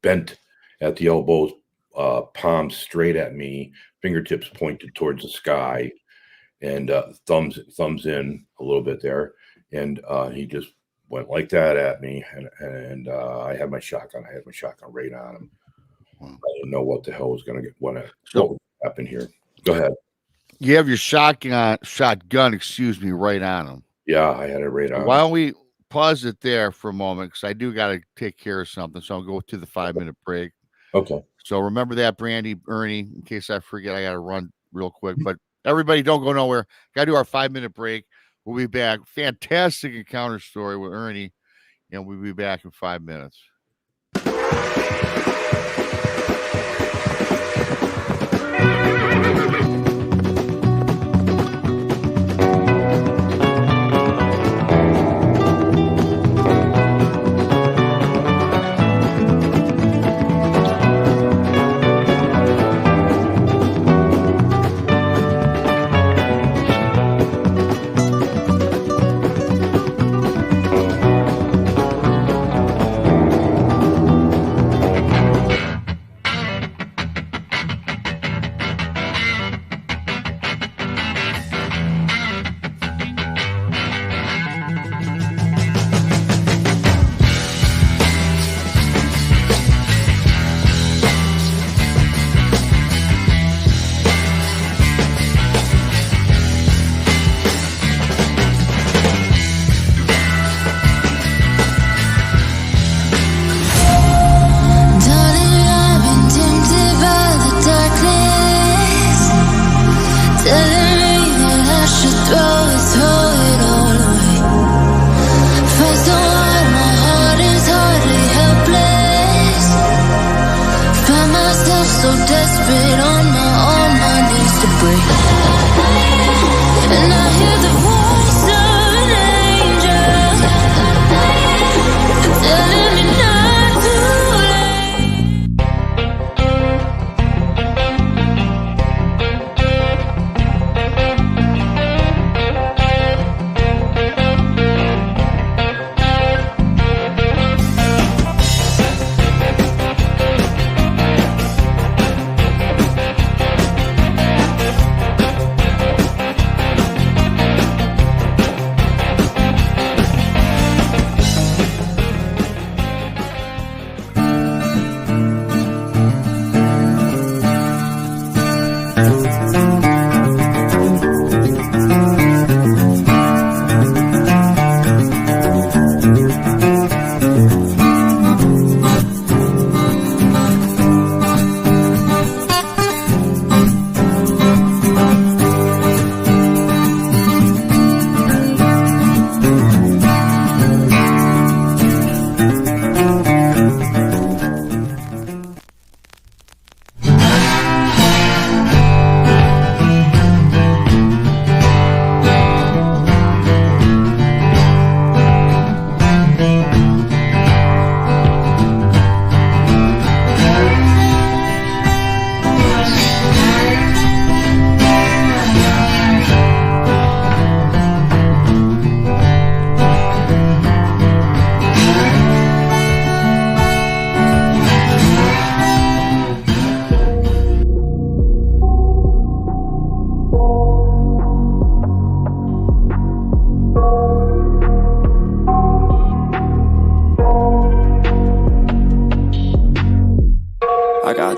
bent at the elbows, palms straight at me, fingertips pointed towards the sky, and thumbs in a little bit there. And he just went like that at me, and I had my shotgun. I had my shotgun right on him. I didn't know what the hell was going to what would happen here. Go ahead. You have your shotgun, right on him. Yeah, I had it right on. Why don't we pause it there for a moment, because I do got to take care of something. So I'll go to the 5-minute break. Okay. So remember that, Brandy, Ernie, in case I forget, I got to run real quick. But everybody, don't go nowhere. Got to do our 5-minute break. We'll be back. Fantastic encounter story with Ernie, and we'll be back in 5 minutes.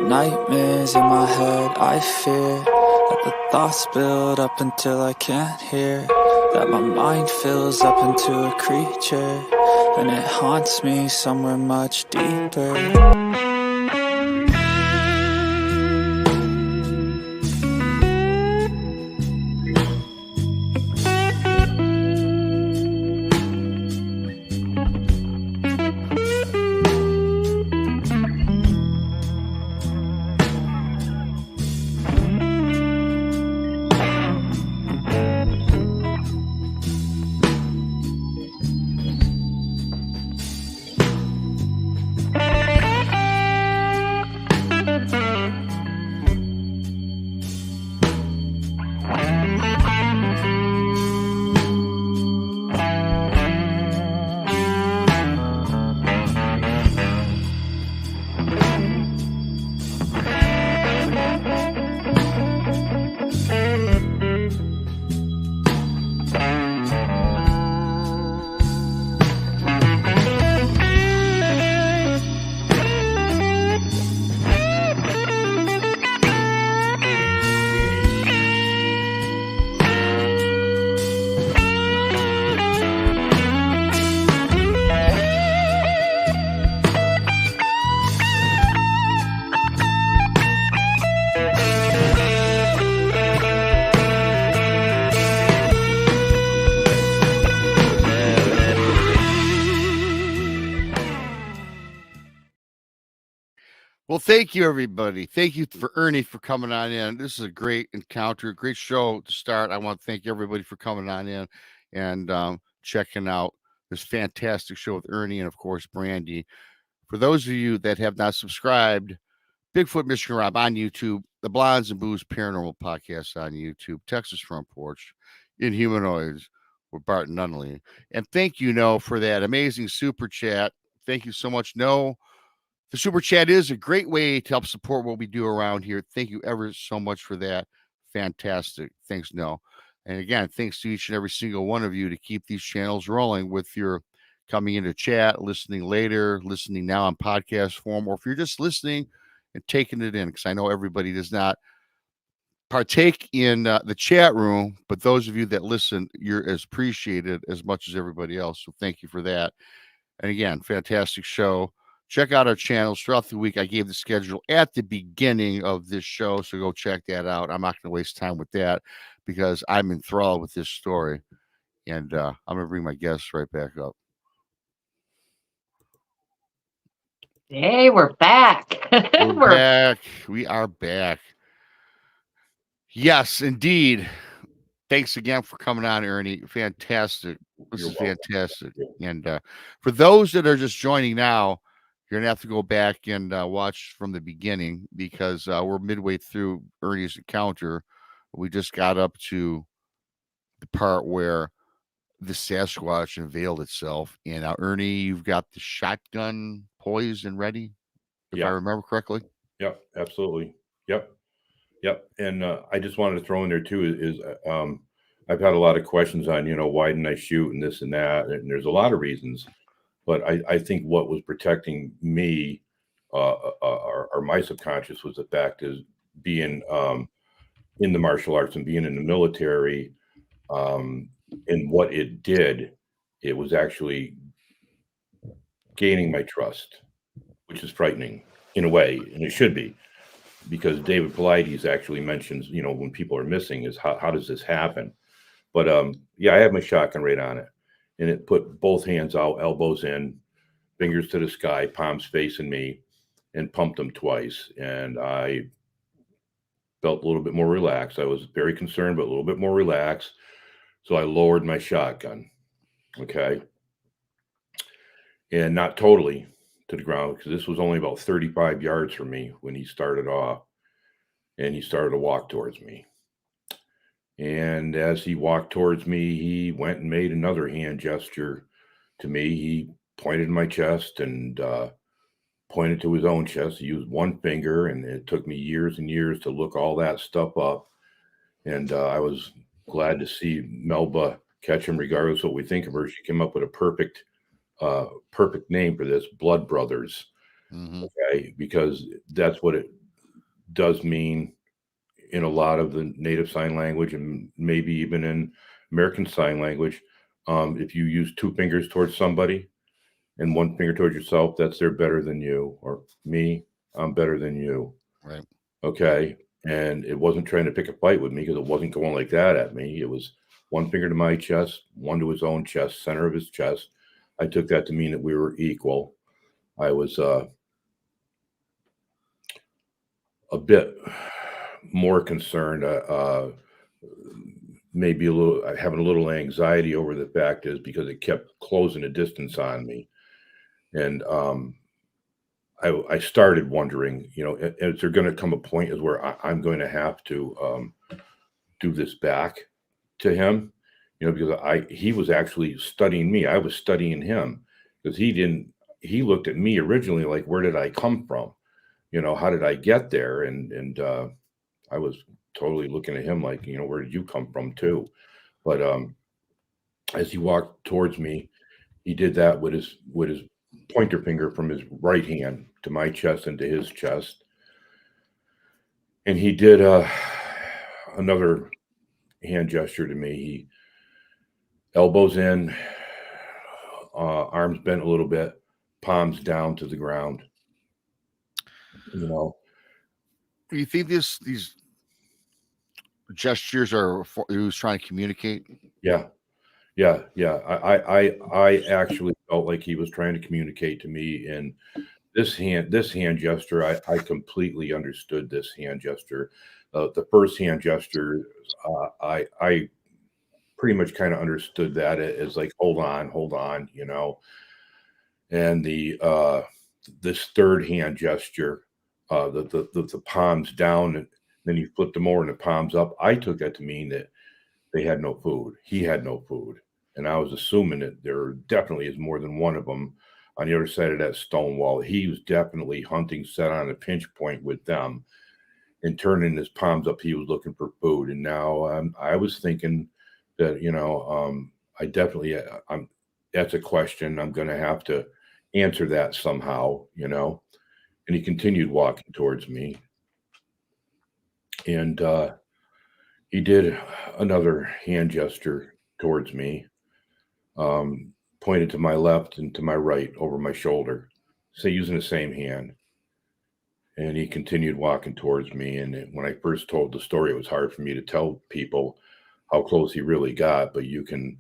got nightmares in my head, I fear that the thoughts build up until I can't hear, that my mind fills up into a creature, and it haunts me somewhere much deeper. Well, thank you, everybody. Thank you for Ernie for coming on in. This is a great encounter, great show to start. I want to thank everybody for coming on in and checking out this fantastic show with Ernie and, of course, Brandy. For those of you that have not subscribed, Bigfoot Michigan Rob on YouTube, the Blondes and Booze Paranormal Podcast on YouTube, Texas Front Porch, Inhumanoids with Bart Nunnally. And thank you, No, for that amazing super chat. Thank you so much, No. The super chat is a great way to help support what we do around here. Thank you ever so much for that. Fantastic. Thanks, No. And again, thanks to each and every single one of you to keep these channels rolling with your coming into chat, listening later, listening now on podcast form, or if you're just listening and taking it in, because I know everybody does not partake in the chat room, but those of you that listen, you're as appreciated as much as everybody else. So thank you for that. And again, fantastic show. Check out our channels throughout the week. I gave the schedule at the beginning of this show, so go check that out. I'm not going to waste time with that because I'm enthralled with this story. And I'm going to bring my guests right back up. Hey, we're back. We're back. We are back. Yes, indeed. Thanks again for coming on, Ernie. Fantastic. This is fantastic. And for those that are just joining now, you're going to have to go back and watch from the beginning because we're midway through Ernie's encounter. We just got up to the part where the Sasquatch unveiled itself. And now, Ernie, you've got the shotgun poised and ready, if I remember correctly. Yep, absolutely. Yep. And I just wanted to throw in there, too, is I've had a lot of questions on, why didn't I shoot and this and that? And there's a lot of reasons. But I think what was protecting me or my subconscious was the fact is being in the martial arts and being in the military and what it did, it was actually gaining my trust, which is frightening in a way, and it should be, because David Paulides actually mentions, when people are missing is how does this happen? But I have my shotgun right on it. And it put both hands out, elbows in, fingers to the sky, palms facing me, and pumped them twice. And I felt a little bit more relaxed. I was very concerned, but a little bit more relaxed. So I lowered my shotgun. Okay. And not totally to the ground, because this was only about 35 yards from me when he started off. And he started to walk towards me. And as he walked towards me, he went and made another hand gesture to me. He pointed to my chest and pointed to his own chest. He used one finger, and it took me years and years to look all that stuff up. And I was glad to see Melba Ketchum, regardless of what we think of her. She came up with a perfect name for this, Blood Brothers. Mm-hmm. Okay, because that's what does mean in a lot of the native sign language and maybe even in American Sign Language. If you use two fingers towards somebody and one finger towards yourself, that's they're better than you, or me, I'm better than you. Right. Okay. And it wasn't trying to pick a fight with me because it wasn't going like that at me. It was one finger to my chest, one to his own chest, center of his chest. I took that to mean that we were equal. I was a bit more concerned, maybe a little, having a little anxiety over the fact is because it kept closing a distance on me. And I started wondering, you know, is there going to come a point is where I'm going to have to do this back to him, you know, because he was actually studying me. I was studying him because he looked at me originally like, where did I come from? You know, how did I get there? And I was totally looking at him like, you know, where did you come from too? But as he walked towards me, he did that with his pointer finger from his right hand to my chest and to his chest. And he did another hand gesture to me. He elbows in, arms bent a little bit, palms down to the ground. You know, Do you think these gestures are for, he was trying to communicate? yeah. I actually felt like he was trying to communicate to me, and this hand gesture, I completely understood this hand gesture. The first hand gesture, I pretty much kind of understood that as like, hold on, you know. And this third hand gesture, the palms down, and then you flip them over and the palms up. I took that to mean that they had no food. He had no food. And I was assuming that there definitely is more than one of them on the other side of that stone wall. He was definitely hunting, set on a pinch point with them and turning his palms up. He was looking for food. And now I was thinking that, you know, I definitely, that's a question. I'm going to have to answer that somehow, you know. And he continued walking towards me. And he did another hand gesture towards me, pointed to my left and to my right over my shoulder, say using the same hand. And he continued walking towards me. And when I first told the story, it was hard for me to tell people how close he really got, but you can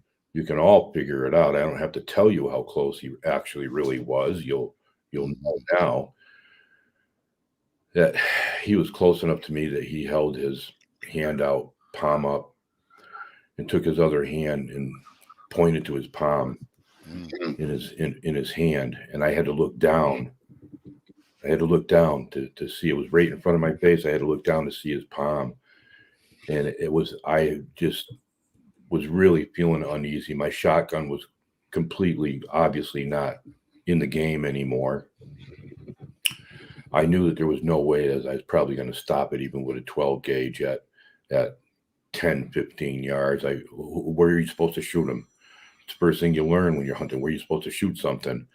all figure it out. I don't have to tell you how close he actually really was. You'll know now that he was close enough to me that he held his hand out, palm up, and took his other hand and pointed to his palm in his hand. And I had to look down. I had to look down to see it was right in front of my face. I had to look down to see his palm. And I just was really feeling uneasy. My shotgun was completely, obviously not in the game anymore. I knew that there was no way that I was probably going to stop it, even with a 12 gauge at 10, 15 yards. Where are you supposed to shoot him? It's the first thing you learn when you're hunting, where you're supposed to shoot something.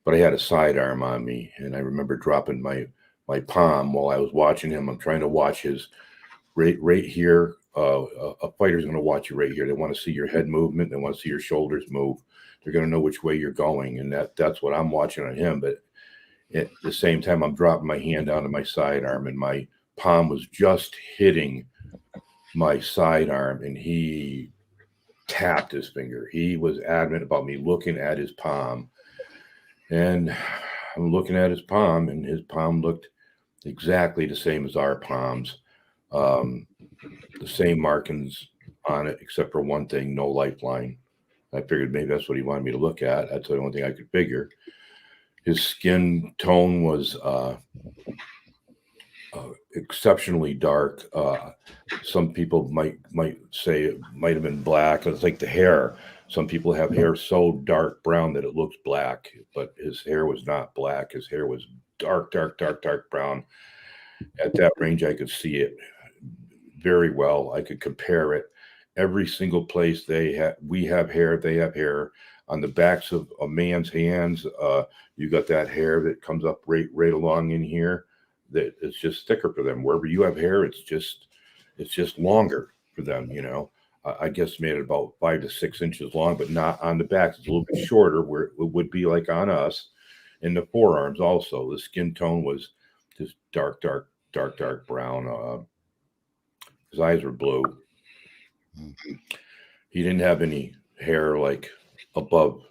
But I had a sidearm on me, and I remember dropping my palm while I was watching him. I'm trying to watch his right here. A fighter's going to watch you right here. They want to see your head movement. They want to see your shoulders move. They're going to know which way you're going, and that's what I'm watching on him. But at the same time, I'm dropping my hand down to my sidearm, and my palm was just hitting my sidearm, and he tapped his finger. He was adamant about me looking at his palm. And I'm looking at his palm, and his palm looked exactly the same as our palms. The same markings on it, except for one thing, no lifeline. I figured maybe that's what he wanted me to look at. That's the only thing I could figure. His skin tone was exceptionally dark. Some people might say it might have been black. It's like the hair. Some people have hair so dark brown that it looks black, but his hair was not black. His hair was dark brown. At that range, I could see it very well. I could compare it. Every single place we have hair, they have hair. On the backs of a man's hands, you got that hair that comes up right along in here. that it's just thicker for them. Wherever you have hair, it's just longer for them. I guess made it about 5 to 6 inches long, but not on the back. It's a little bit shorter where it would be like on us. In the forearms also, the skin tone was just dark brown. His eyes were blue. He didn't have any hair like above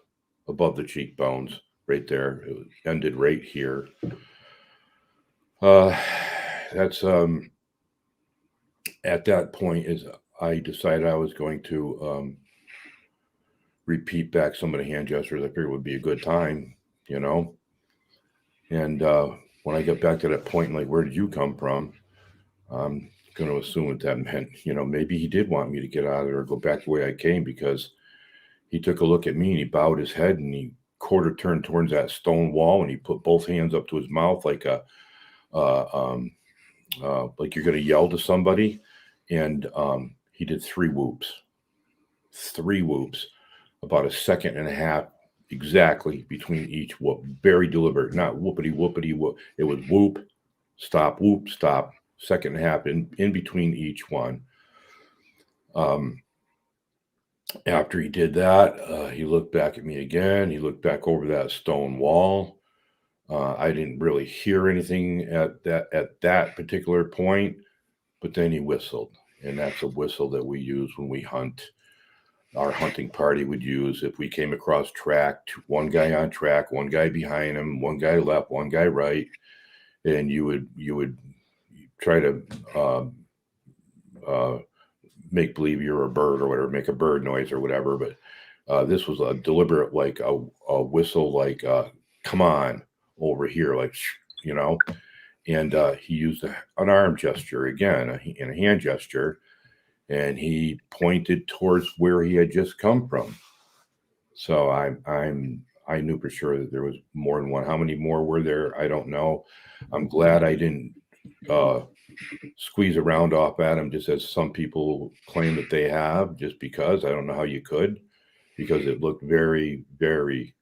the cheekbones right there. It ended right here. That's at that point is I decided I was going to repeat back some of the hand gestures. I figured it would be a good time, And when I got back to that point, like, where did you come from? I'm going to assume that meant, maybe he did want me to get out of there or go back the way I came, because he took a look at me and he bowed his head and he quarter turned towards that stone wall and he put both hands up to his mouth like like you're going to yell to somebody. And he did 3 whoops, about a second and a half exactly between each whoop. Very deliberate, not whoopity whoop. It was whoop, stop, second and a half in between each one. After he did that, he looked back at me again. He looked back over that stone wall. I didn't really hear anything at that particular point, but then he whistled, and that's a whistle that we use when we hunt. Our hunting party would use if we came across track, one guy on track, one guy behind him, one guy left, one guy right, and you would try to make believe you're a bird or whatever, make a bird noise or whatever. But this was a deliberate, like a whistle, like come on over here, like And he used an arm gesture again, and a hand gesture. And he pointed towards where he had just come from. So I knew for sure that there was more than one. How many more were there? I don't know. I'm glad I didn't squeeze around off at him, just as some people claim that they have, just because. I don't know how you could, because it looked very, very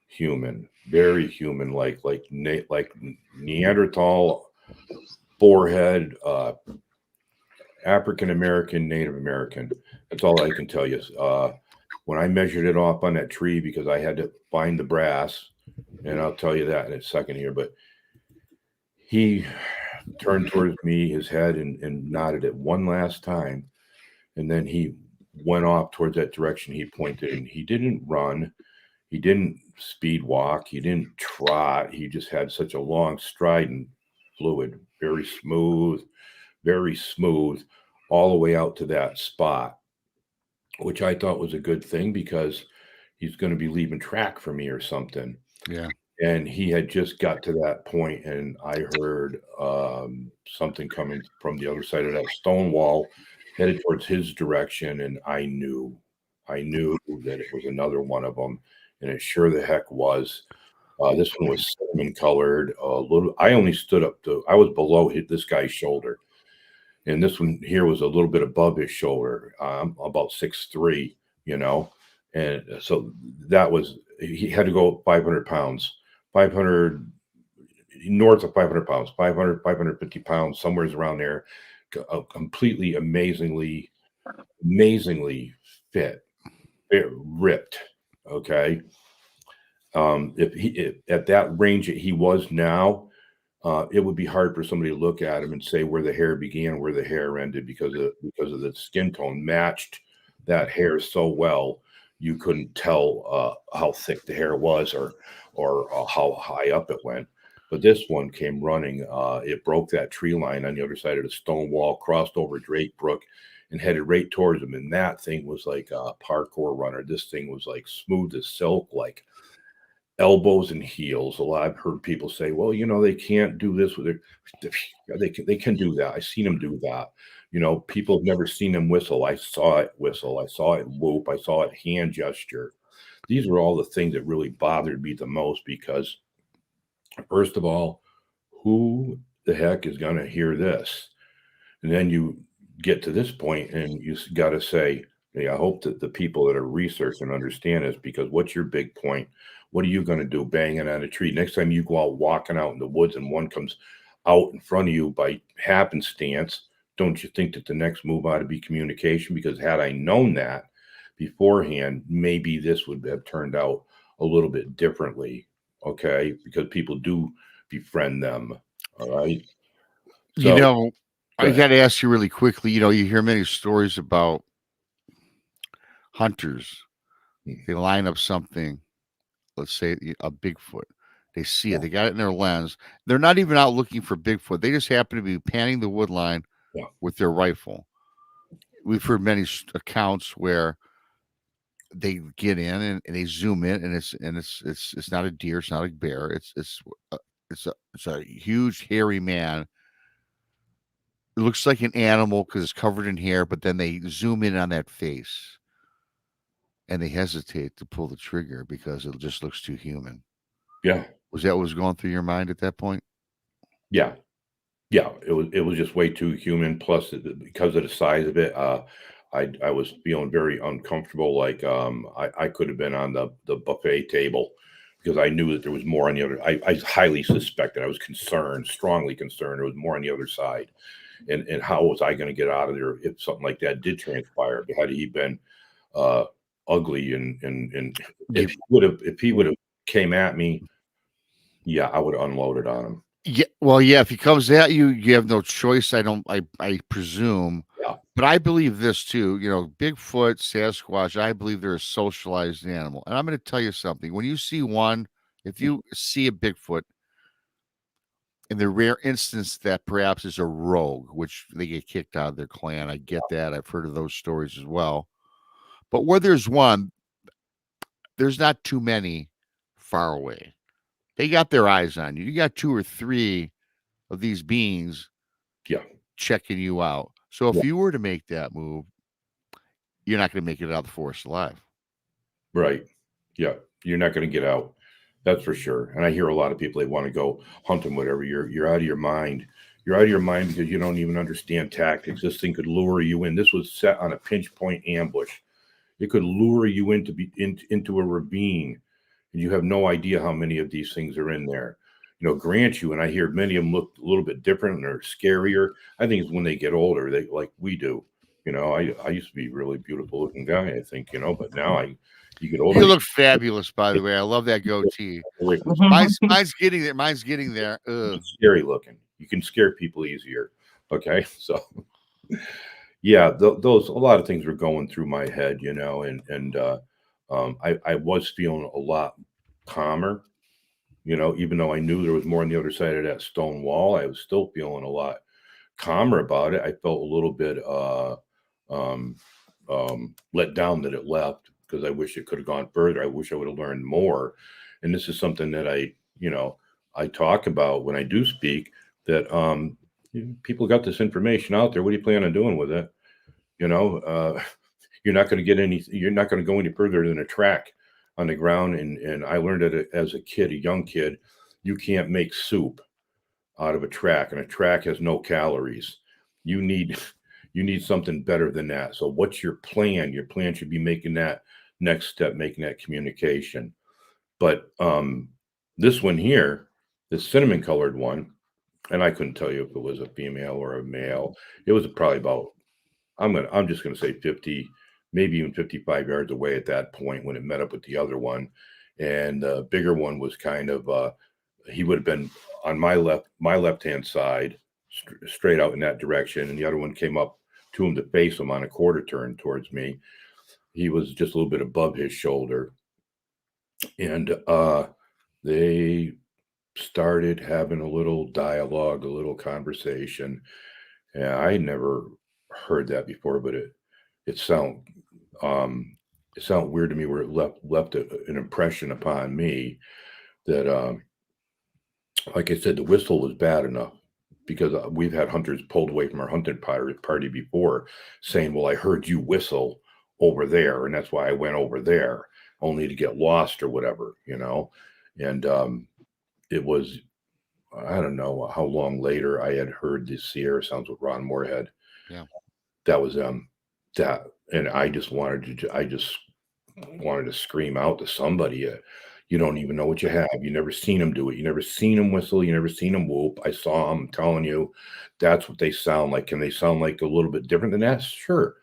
human, like Neanderthal forehead, African American, Native American. That's all I can tell you. When I measured it off on that tree, because I had to find the brass, and I'll tell you that in a second here, but he turned towards me, his head, and nodded it one last time, and then he went off towards that direction he pointed, and he didn't run, he didn't speed walk, he didn't trot, he just had such a long stride and fluid, very smooth, all the way out to that spot, which I thought was a good thing, because he's going to be leaving track for me or something. Yeah. And he had just got to that point, and I heard something coming from the other side of that stone wall, headed towards his direction, and I knew that it was another one of them, and it sure the heck was. This one was cinnamon colored. I only stood up I was below this guy's shoulder. And this one here was a little bit above his shoulder. I'm about 6'3", and so that was, he had to go 500 pounds, north of 500 pounds, 550 pounds, somewhere around there, completely amazingly fit, ripped. Okay. If at that range that he was now, it would be hard for somebody to look at him and say where the hair began, where the hair ended, because of the skin tone matched that hair so well, you couldn't tell how thick the hair was or how high up it went. But this one came running. It broke that tree line on the other side of the stone wall, crossed over Drake Brook, and headed right towards him. And that thing was like a parkour runner. This thing was like smooth as silk, like elbows and heels. I've heard people say, well, they can't do this with it. They can do that. I've seen them do that. People have never seen him whistle. I saw it whistle. I saw it whoop. I saw it hand gesture. These were all the things that really bothered me the most, because first of all, who the heck is going to hear this? And then you get to this point and you got to say, hey, I hope that the people that are researching understand this, because what's your big point? What are you going to do banging on a tree? Next time you go out walking out in the woods and one comes out in front of you by happenstance, don't you think that the next move ought to be communication? Because had I known that beforehand, maybe this would have turned out a little bit differently. Okay, because people do befriend them. All right. You So know, go I ahead. got to ask you really quickly. You hear many stories about hunters. They line up something, let's say a Bigfoot. They see it. Yeah. They got it in their lens. They're not even out looking for Bigfoot. They just happen to be panning the wood line Yeah. with their rifle. We've heard many accounts where they get in and they zoom in, and it's not a deer, it's not a bear, it's a huge hairy man. It looks like an animal because it's covered in hair, but then they zoom in on that face and they hesitate to pull the trigger because it just looks too human. Yeah. Was that what was going through your mind at that point? Yeah. Yeah. It was just way too human. Plus, because of the size of it, I was feeling very uncomfortable. Like I could have been on the buffet table because I knew that there was more on the other. I highly suspected. I was concerned, strongly concerned. There was more on the other side, and how was I going to get out of there if something like that did transpire? Had he been ugly and if he would have came at me, yeah, I would have unloaded on him. Yeah, well, yeah. If he comes at you, you have no choice. I presume. Yeah. But I believe this too. Bigfoot, Sasquatch. I believe they're a socialized animal, and I'm going to tell you something. When you see one, if you see a Bigfoot, in the rare instance that perhaps is a rogue, which they get kicked out of their clan, I get that. I've heard of those stories as well. But where there's one, there's not too many far away. They got their eyes on you. You got 2 or 3 of these beings Yeah. checking you out. So if Yeah. you were to make that move, you're not going to make it out of the forest alive. Right. Yeah. You're not going to get out. That's for sure. And I hear a lot of people, they want to go hunting, whatever. You're out of your mind. You're out of your mind because you don't even understand tactics. This thing could lure you in. This was set on a pinch point ambush. It could lure you into a ravine, and you have no idea how many of these things are in there. Grant you, and I hear many of them look a little bit different and are scarier. I think it's when they get older, they like we do. I used to be a really beautiful looking guy, I think, but now you get older. You look fabulous, by the way. I love that goatee. Mine's getting there. Mine's getting there. Scary looking. You can scare people easier. Okay, so yeah, those a lot of things were going through my head, and I was feeling a lot calmer. Even though I knew there was more on the other side of that stone wall, I was still feeling a lot calmer about it. I felt a little bit let down that it left because I wish it could have gone further. I wish I would have learned more. And this is something that I talk about when I do speak, that people got this information out there. What do you plan on doing with it? You're not going to go any further than a track on the ground. And I learned it as a kid, a young kid, you can't make soup out of a track, and a track has no calories. You need something better than that. So what's your plan? Your plan should be making that next step, making that communication. But this one here, this cinnamon colored one, and I couldn't tell you if it was a female or a male. It was probably about, I'm just going to say 50, maybe even 55 yards away at that point when it met up with the other one. And the bigger one was kind of, he would have been on my left-hand side, straight out in that direction. And the other one came up to him to face him on a quarter turn towards me. He was just a little bit above his shoulder. And they started having a little dialogue, a little conversation. Yeah, I never heard that before, but it sounded weird to me, where it left an impression upon me that, like I said, the whistle was bad enough, because we've had hunters pulled away from our hunting party before saying, well, I heard you whistle over there, and that's why I went over there, only to get lost or whatever, and it was, I don't know how long later I had heard the Sierra sounds with Ron Moorhead. Yeah, that was that, and I just wanted to scream out to somebody, You don't even know what you have. You never seen them do it. You never seen them whistle. You never seen them whoop. I saw them. I'm telling you, that's what they sound like. Can they sound like a little bit different than that? Sure.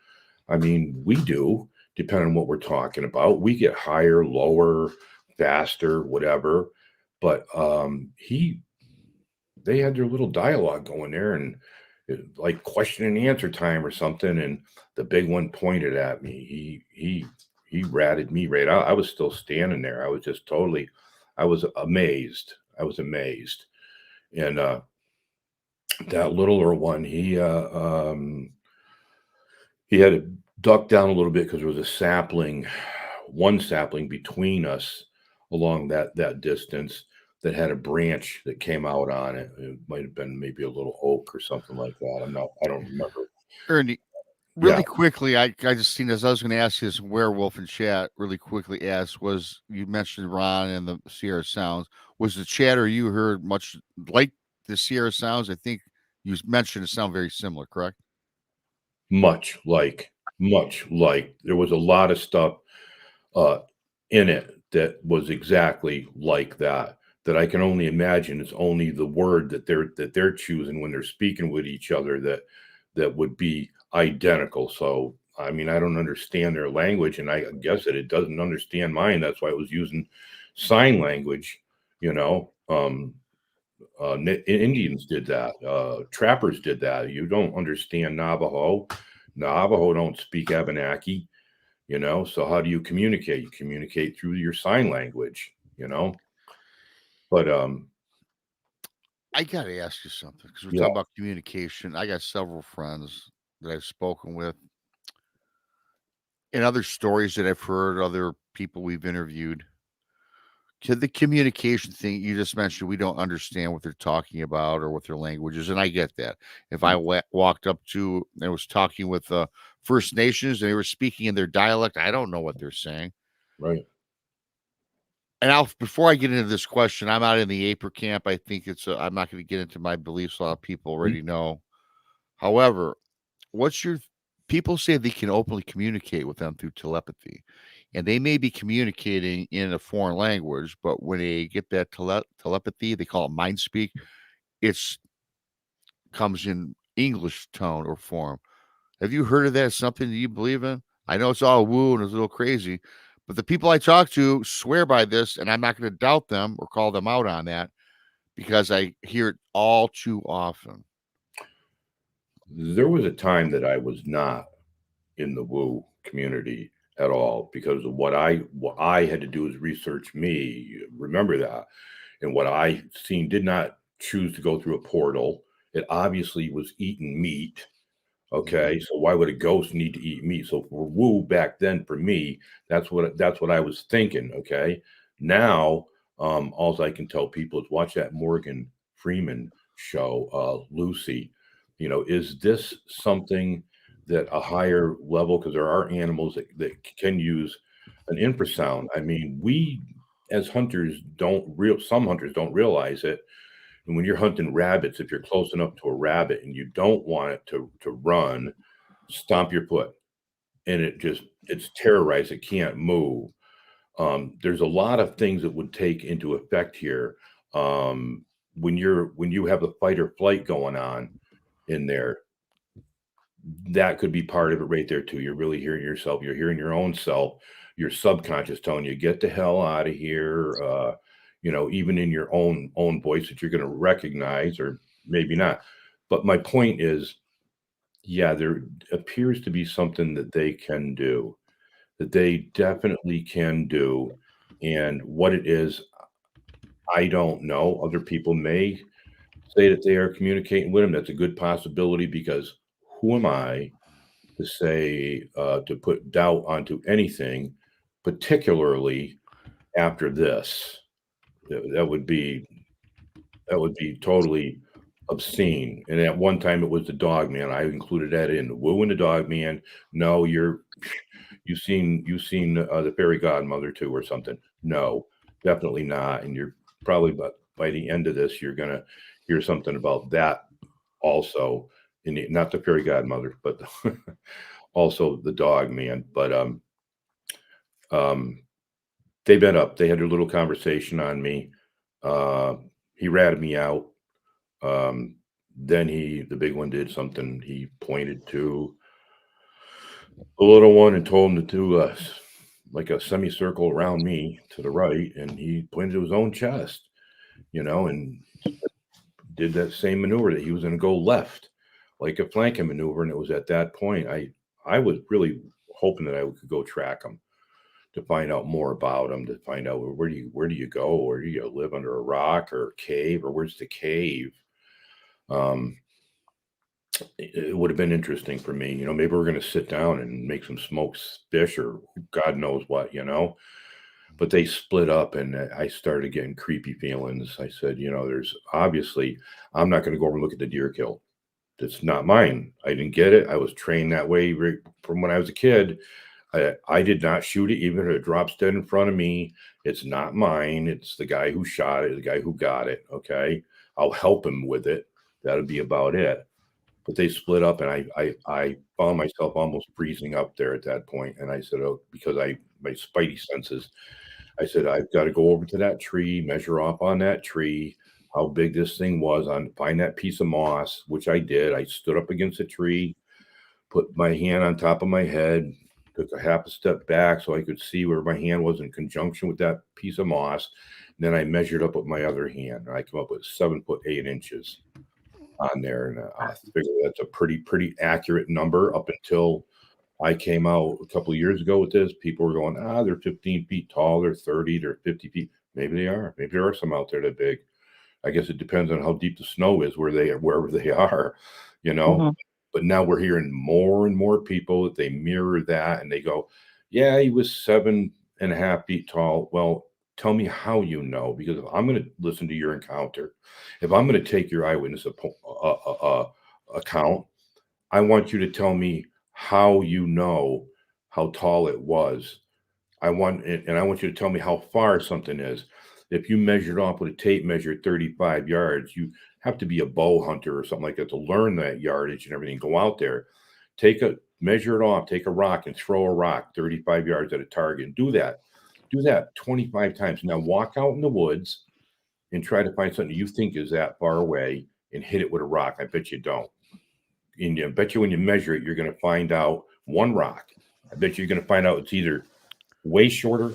I mean, we do, depending on what we're talking about. We get higher, lower, faster, whatever. But they had their little dialogue going there, and like question and answer time or something. And the big one pointed at me. He ratted me right out. I was still standing there. I was just totally, I was amazed. I was amazed. And that littler one, he had to duck down a little bit because there was one sapling between us along that distance that had a branch that came out on it. It might have been maybe a little oak or something like that. I don't remember. Ernie, really Yeah. quickly, I just seen this. I was going to ask you this werewolf in chat really quickly. Was you mentioned Ron and the Sierra Sounds? Was the chatter you heard much like the Sierra Sounds? I think you mentioned it sound very similar, correct? Much like there was a lot of stuff in it that was exactly like that I can only imagine. It's only the word that they're choosing when they're speaking with each other that would be identical. So I mean, I don't understand their language, and I guess that it doesn't understand mine. That's why it was using sign language. Indians did that. Trappers did that. You don't understand Navajo. Navajo don't speak Abenaki. So how do you communicate? You communicate through your sign language. But I got to ask you something because we're yeah, talking about communication. I got several friends that I've spoken with, and other stories that I've heard, other people we've interviewed. To the communication thing you just mentioned, we don't understand what they're talking about or what their language is, and I get that. If I walked up to and was talking with First Nations and they were speaking in their dialect, I don't know what they're saying. right. And before I get into this question, I'm out in the APR camp. I think I'm not going to get into my beliefs. A lot of people already know. However, people say they can openly communicate with them through telepathy, and they may be communicating in a foreign language, but when they get that telepathy, they call it mind speak. It's comes in English tone or form. Have you heard of that? Something that you believe in? I know it's all woo and it's a little crazy, but the people I talk to swear by this, and I'm not going to doubt them or call them out on that because I hear it all too often. There was a time that I was not in the woo community at all because of what I had to do is research me. Remember that. And what I seen did not choose to go through a portal. It obviously was eating meat. Okay, so why would a ghost need to eat meat? So for woo back then, for me, that's what I was thinking. Okay, now all I can tell people is watch that Morgan Freeman show, Lucy. Is this something that a higher level? Because there are animals that can use an infrasound. I mean, we as hunters some hunters don't realize it. And when you're hunting rabbits, if you're close enough to a rabbit and you don't want it to run, stomp your foot. And it's terrorized. It can't move. There's a lot of things that would take into effect here. When you have a fight or flight going on in there, that could be part of it right there too. You're really hearing yourself. You're hearing your own self, your subconscious telling you, get the hell out of here. Even in your own voice that you're going to recognize or maybe not. But my point is, yeah, there appears to be something that they can do, that they definitely can do. And what it is, I don't know. Other people may say that they are communicating with them. That's a good possibility because who am I to say, to put doubt onto anything, particularly after this? That would be totally obscene. And at one time it was the dog man. I included that in the woo and the dog man. No, you've seen the fairy godmother too or something. No, definitely not. And you're probably by the end of this, you're gonna hear something about that also. Not the fairy godmother, but also the dog man. But they met up. They had a little conversation on me. He ratted me out. Then the big one did something. He pointed to the little one and told him to do like a semicircle around me to the right, and he pointed to his own chest, and did that same maneuver that he was going to go left, like a flanking maneuver. And it was at that point I was really hoping that I could go track him to find out more about him, to find out where do you go, or do you live under a rock or a cave, or where's the cave? It would have been interesting for me, maybe we're going to sit down and make some smoked fish or God knows what, but they split up and I started getting creepy feelings. I said, there's obviously, I'm not going to go over and look at the deer kill. It's not mine. I didn't get it. I was trained that way from when I was a kid. I did not shoot it, even if it drops dead in front of me. It's not mine. It's the guy who shot it, the guy who got it. Okay. I'll help him with it. That'll be about it. But they split up, and I found myself almost freezing up there at that point. And I said, oh, because my spidey senses, I said, I've got to go over to that tree, measure off on that tree, how big this thing was, find that piece of moss, which I did. I stood up against a tree, put my hand on top of my head, took a half a step back so I could see where my hand was in conjunction with that piece of moss. And then I measured up with my other hand, and I came up with 7 foot 8 inches on there. And I figured that's a pretty accurate number up until I came out a couple of years ago with this. People were going, they're 15 feet tall, they're 30, they're 50 feet. Maybe they are. Maybe there are some out there that big. I guess it depends on how deep the snow is wherever they are, Mhm. But now we're hearing more and more people that they mirror that and they go, yeah, he was 7.5 feet tall. Well, tell me how you know, because if I'm going to listen to your encounter, if I'm going to take your eyewitness account, I want you to tell me how you know how tall it was. I want you to tell me how far something is. If you measured off with a tape measure 35 yards, you have to be a bow hunter or something like that to learn that yardage and everything. Go out there, measure it off, take a rock and throw a rock 35 yards at a target. And do that 25 times. Now walk out in the woods and try to find something you think is that far away and hit it with a rock. I bet you don't. And I bet you when you measure it, you're going to find out one rock. I bet you're going to find out it's either way shorter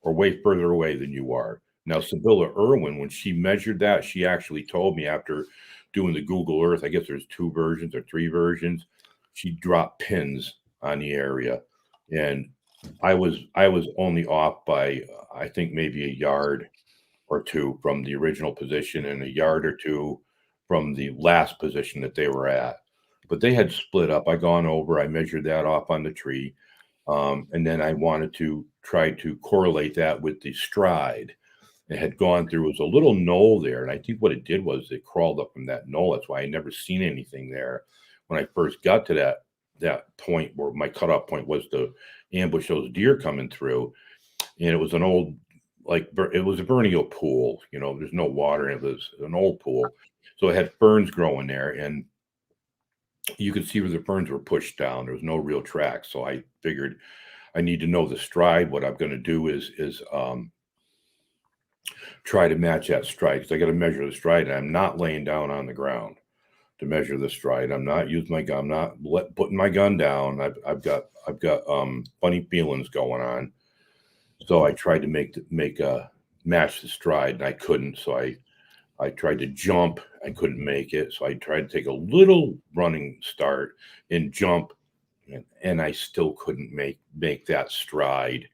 or way further away than you are. Now, Sibylla Irwin, when she measured that, she actually told me after doing the Google Earth, I guess there's 2 versions or 3 versions, she dropped pins on the area. And I was only off by, I think, maybe a yard or 2 from the original position and a yard or 2 from the last position that they were at. But they had split up. I gone over, I measured that off on the tree. And then I wanted to try to correlate that with the stride. It had gone through, it was a little knoll there. And I think what it did was it crawled up from that knoll. That's why I never seen anything there. When I first got to that point where my cutoff point was to ambush those deer coming through. And it was an old, it was a vernal pool, there's no water. It was an old pool. So it had ferns growing there. And you could see where the ferns were pushed down. There was no real track. So I figured I need to know the stride. What I'm going to do is try to match that stride, because I got to measure the stride. And I'm not laying down on the ground to measure the stride. I'm not using my gun. I'm not putting my gun down. I've got funny feelings going on. So I tried to match the stride, and I couldn't. So I tried to jump. I couldn't make it. So I tried to take a little running start and jump, and I still couldn't make that stride,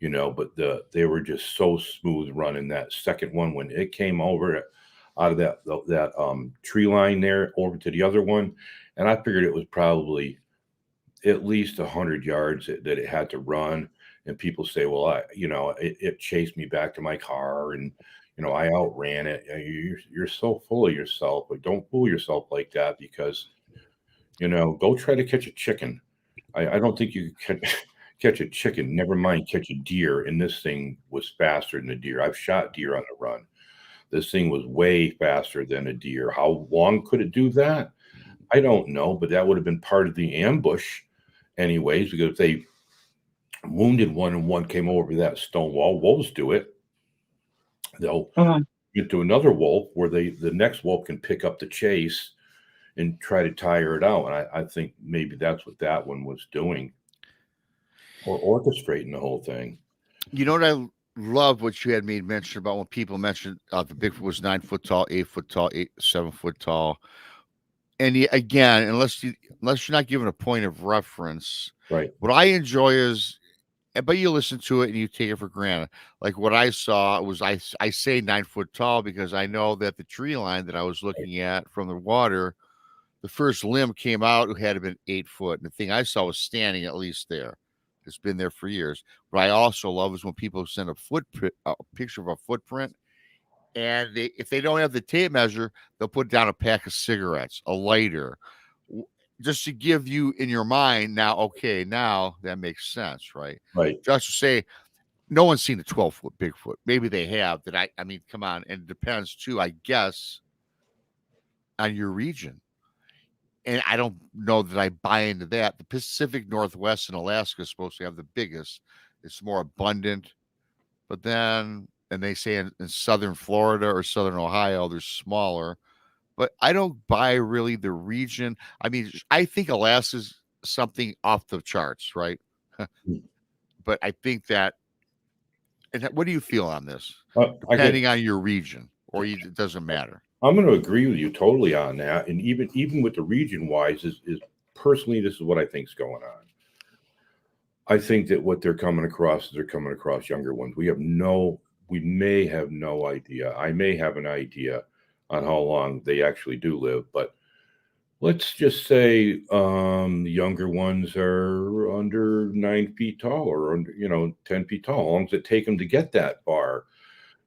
but they were just so smooth running. That second one, when it came over out of that tree line there over to the other one, and I figured it was probably at least 100 yards that it had to run. And people say, well, it chased me back to my car, and I outran it. You're so full of yourself. But don't fool yourself like that, because go try to catch a chicken. I don't think you can catch a chicken, never mind catch a deer. And this thing was faster than a deer. I've shot deer on the run. This thing was way faster than a deer. How long could it do that? I don't know, but that would have been part of the ambush anyways, because if they wounded one and one came over that stone wall. Wolves do it. They'll Mhm. get to another wolf where the next wolf can pick up the chase and try to tire it out. And I think maybe that's what that one was doing, or orchestrating the whole thing. You know what I love what you had made mention about when people mentioned the Bigfoot was 9 foot tall, 8 foot tall, 7 foot tall. And again, unless you're not given a point of reference, Right. what I enjoy is, but you listen to it and you take it for granted. Like what I saw was, I say 9 foot tall because I know that the tree line that I was looking at from the water, the first limb came out who had been 8 foot. And the thing I saw was standing at least there. It's been there for years. What I also love is when people send a picture of a footprint, and if they don't have the tape measure, they'll put down a pack of cigarettes, a lighter, just to give you in your mind now. Okay, now that makes sense, right? Right. Just to say, no one's seen a 12-foot Bigfoot. Maybe they have. That I mean, come on, and it depends too, I guess, on your region. And I don't know that I buy into that. The Pacific Northwest and Alaska is supposed to have the biggest. It's more abundant. But then, and they say in southern Florida or southern Ohio, they're smaller. But I don't buy really the region. I mean, I think Alaska's something off the charts, right? But I think that, and what do you feel on this? Depending on your region, or it doesn't matter. I'm going to agree with you totally on that. And even with the region wise is personally, this is what I think is going on. I think that what they're coming across is they're coming across younger ones. We may have no idea. I may have an idea on how long they actually do live, but let's just say the younger ones are under 9 feet tall, or under 10 feet tall. How long does it take them to get that far?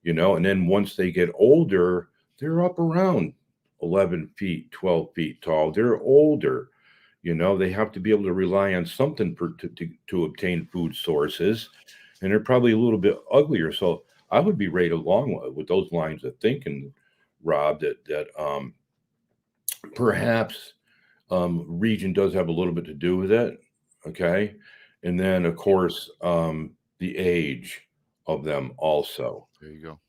And then once they get older, they're up around 11 feet, 12 feet tall. They're older. They have to be able to rely on something to obtain food sources, and they're probably a little bit uglier. So I would be right along with those lines of thinking, Rob, that perhaps region does have a little bit to do with it. Okay. And then, of course, the age of them also. There you go.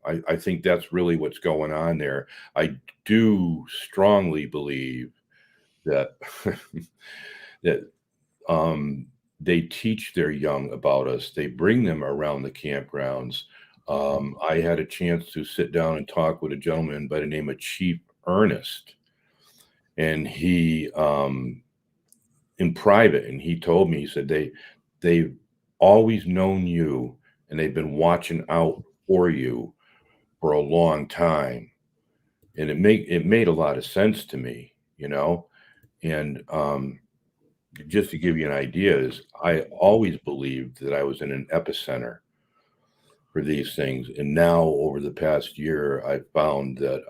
I think that's really what's going on there. I do strongly believe that that they teach their young about us. They bring them around the campgrounds. I had a chance to sit down and talk with a gentleman by the name of Chief Ernest, and he in private, and he told me, he said they've always known you, and they've been watching out for you for a long time. And it made a lot of sense to me, and just to give you an idea, is I always believed that I was in an epicenter for these things. And now over the past year, I found that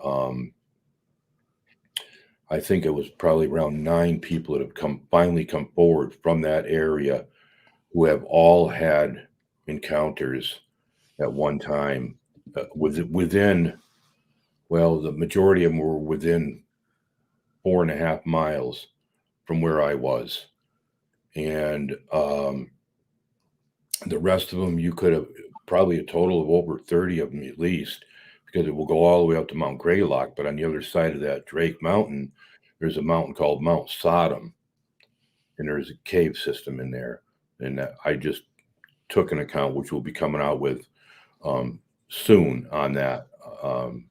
I think it was probably around 9 people that have finally come forward from that area, who have all had encounters at one time within, well, the majority of them were within 4.5 miles from where I was. And the rest of them, you could have probably a total of over 30 of them at least, because it will go all the way up to Mount Greylock. But on the other side of that Drake Mountain, there's a mountain called Mount Sodom, and there's a cave system in there. And I just took an account, which we'll be coming out with soon on that, on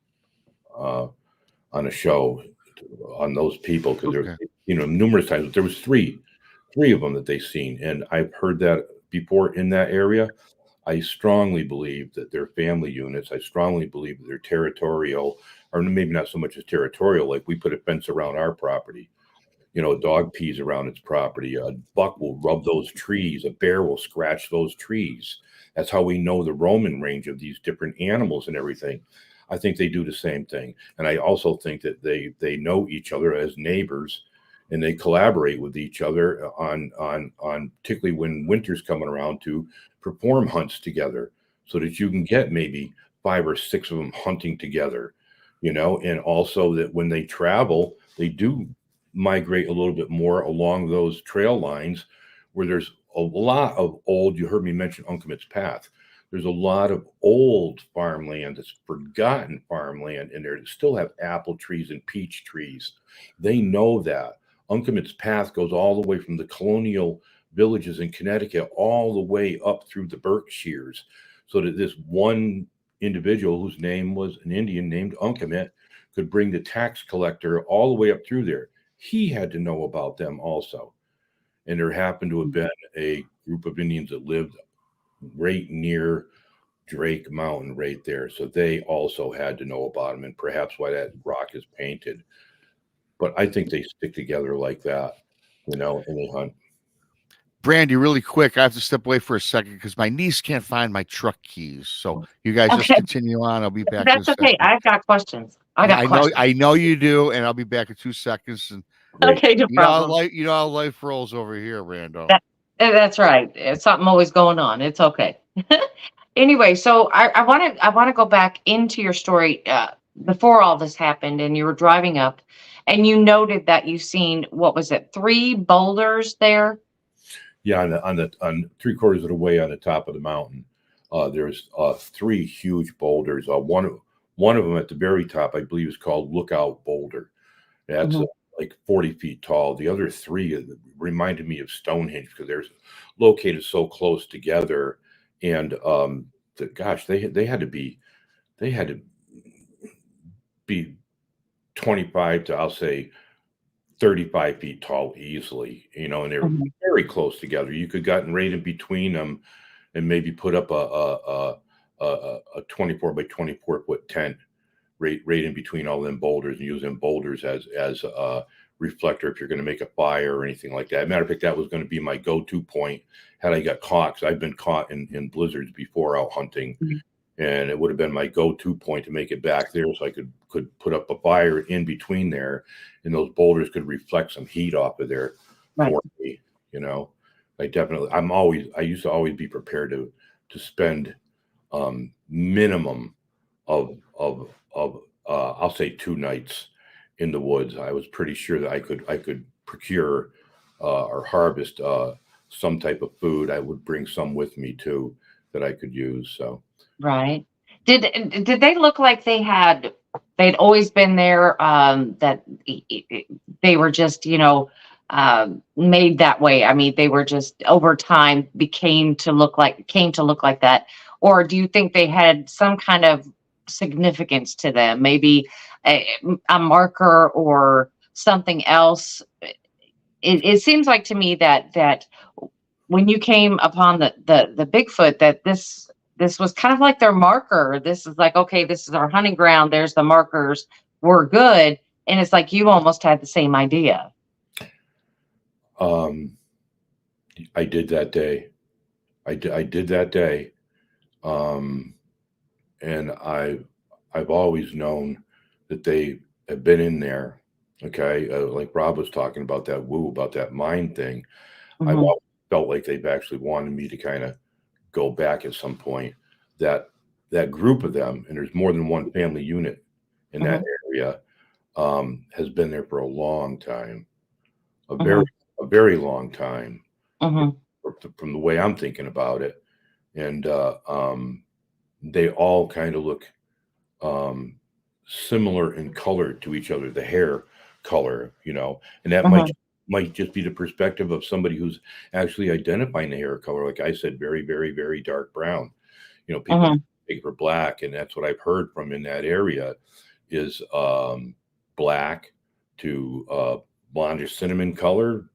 a show on those people, because Okay. there, numerous times. There was three of them that they seen, and I've heard that before in that area. I strongly believe that they're family units. I strongly believe that they're territorial, or maybe not so much as territorial. Like, we put a fence around our property. A dog pees around its property. A buck will rub those trees. A bear will scratch those trees. That's how we know the roaming range of these different animals and everything. I think they do the same thing. And I also think that they know each other as neighbors, and they collaborate with each other on particularly when winter's coming around, to perform hunts together, so that you can get maybe 5 or 6 of them hunting together, and also that when they travel, they do migrate a little bit more along those trail lines where there's a lot of old, you heard me mention Uncomit's Path. There's a lot of old farmland that's forgotten farmland in there that still have apple trees and peach trees. They know that. Uncomit's Path goes all the way from the colonial villages in Connecticut all the way up through the Berkshires, so that this one individual whose name was an Indian named Uncomit could bring the tax collector all the way up through there. He had to know about them also. And there happened to have been a group of Indians that lived right near Drake Mountain right there. So they also had to know about them, and perhaps why that rock is painted. But I think they stick together like that, and they hunt. Brandy, really quick, I have to step away for a second because my niece can't find my truck keys. So you guys just continue on. I'll be back. That's okay. I've got questions. I know you do, and I'll be back in 2 seconds. And okay, no problem. You know how life rolls over here, Rando. That's right. It's something always going on. It's okay. Anyway, so I want to go back into your story before all this happened, and you were driving up, and you noted that you seen, what was it, 3 boulders there? Yeah, on 3/4 of the way on the top of the mountain, there's 3 huge boulders. One of them at the very top, I believe, is called Lookout Boulder. That's like 40 feet tall. The other 3 reminded me of Stonehenge because they're located so close together. And they had to be 25 to, I'll say, 35 feet tall easily, and they were very close together. You could gotten right in between them and maybe put up a 24 by 24 foot tent right in between all them boulders, and use them boulders as a reflector if you're going to make a fire or anything like that. Matter of fact, that was going to be my go-to point had I got caught, because I've been caught in blizzards before out hunting. And it would have been my go-to point to make it back there, so I could put up a fire in between there, and those boulders could reflect some heat off of there for me. I used to always be prepared to spend minimum of I'll say 2 nights in the woods. I was pretty sure that I could procure or harvest some type of food. I would bring some with me too that I could use. So. Right. Did they look like they'd always been there, that they were just, made that way? I mean, they were just over time came to look like that. Or do you think they had some kind of significance to them? Maybe a marker or something else? It seems like to me that when you came upon the Bigfoot, that this was kind of like their marker. This is like, okay, this is our hunting ground. There's the markers. We're good. And it's like you almost had the same idea. I did that day. I did that day. And I've always known that they have been in there. Okay. Like Rob was talking about that mind thing. I've always felt like they've actually wanted me to kind of go back at some point. That group of them, and there's more than one family unit in that area, has been there for a long time, a very long time, from the way I'm thinking about it. And they all kind of look similar in color to each other, the hair color, and that might just be the perspective of somebody who's actually identifying the hair color. Like I said, very, very, very dark brown. People take it for black, and that's what I've heard from in that area is black to blondish cinnamon color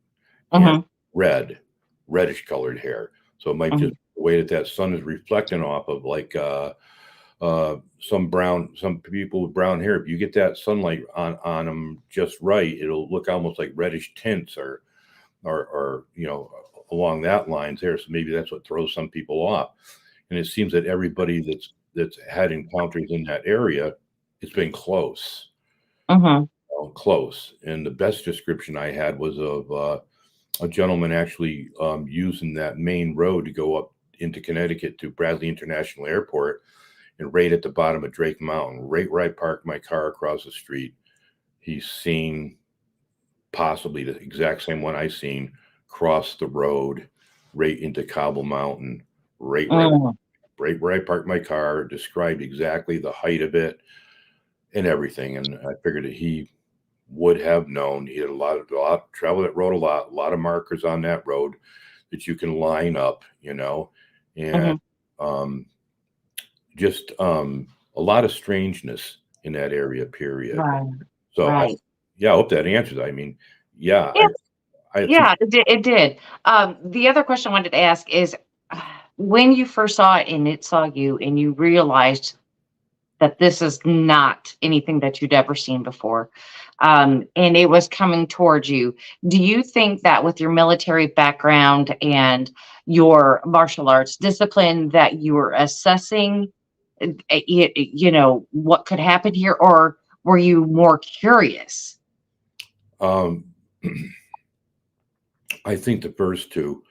and reddish colored hair. So it might just be the way that sun is reflecting off of, like some people with brown hair. If you get that sunlight on them just right, it'll look almost like reddish tints or along that lines there. So maybe that's what throws some people off. And it seems that everybody that's had encounters in that area, it's been close. Close. And the best description I had was of a gentleman actually using that main road to go up into Connecticut to Bradley International Airport, and right at the bottom of Drake Mountain, right where I parked my car across the street, he's seen possibly the exact same one I seen cross the road right into Cobble Mountain, right Mm. where I parked my car, described exactly the height of it and everything. And I figured that he would have known. He had a lot traveled that road a lot of markers on that road that you can line up, and um, just a lot of strangeness in that area, period. Right. So Right. I hope that answers. I mean, yeah, Yeah. I Yeah, it did. The other question I wanted to ask is when you first saw it and it saw you and you realized that this is not anything that you'd ever seen before, and it was coming towards you, do you think that with your military background and your martial arts discipline that you were assessing, what could happen here, or were you more curious? um, I think the first two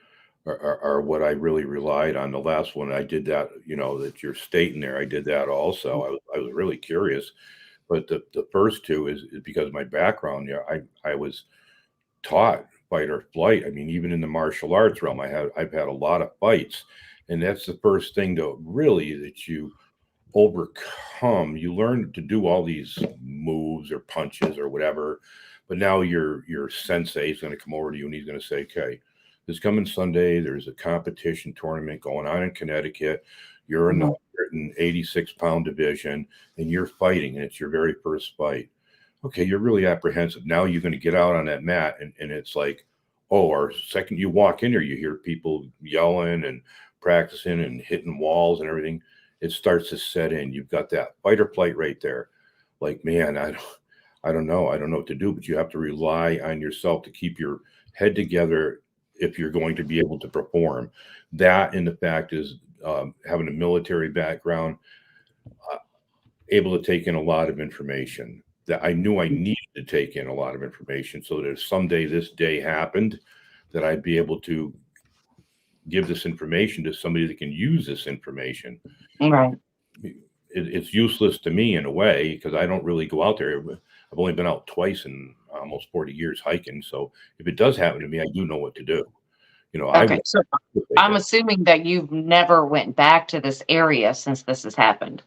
are what I really relied on. The last one, I did that, that you're stating there. I did that also. I was really curious, but the first two is because of my background. I was taught fight or flight. I mean, even in the martial arts realm, I've had a lot of fights, and that's the first thing to really that you overcome. You learn to do all these moves or punches or whatever, but now your sensei is going to come over to you and he's going to say, okay, this coming Sunday, there's a competition tournament going on in Connecticut. You're in the 186-pound division and you're fighting, and it's your very first fight. Okay, you're really apprehensive. Now you're going to get out on that mat, and it's like, oh, our second you walk in there, you hear people yelling and practicing and hitting walls and everything. It starts to set in. You've got that fight or flight right there. Like, man, I don't know. I don't know what to do, but you have to rely on yourself to keep your head together if you're going to be able to perform. That, and the fact is, having a military background, able to take in a lot of information that I knew I needed to take in a lot of information, so that if someday this day happened, that I'd be able to give this information to somebody that can use this information. Right. It's useless to me in a way because I don't really go out there. I've only been out twice in almost 40 years hiking. So if it does happen to me, I do know what to do. Okay, so I'm assuming that you've never went back to this area since this has happened.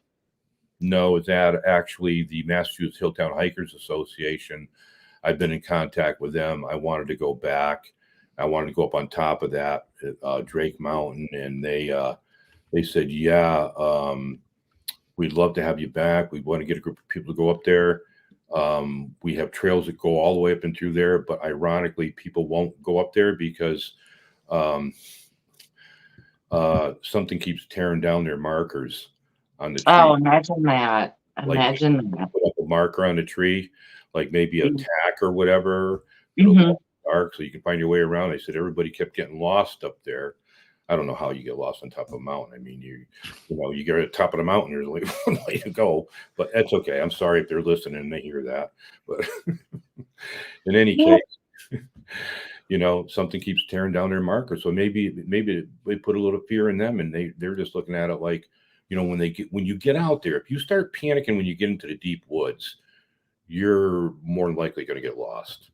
No, it's actually the Massachusetts Hilltown Hikers Association. I've been in contact with them. I wanted to go back. I wanted to go up on top of that Drake Mountain, and they said, yeah, we'd love to have you back. We want to get a group of people to go up there. We have trails that go all the way up and through there, but ironically, people won't go up there because something keeps tearing down their markers on the tree. Oh, imagine that. Imagine that. Put up a marker on the tree, like maybe a tack or whatever. Dark, so you can find your way around. They said everybody kept getting lost up there. I don't know how you get lost on top of a mountain. I mean, you get at the top of the mountain, there's only one way to go, but that's okay. I'm sorry if they're listening and they hear that, but in any case, something keeps tearing down their marker. So maybe they put a little fear in them, and they're just looking at it like, when you get out there, if you start panicking when you get into the deep woods, you're more likely going to get lost.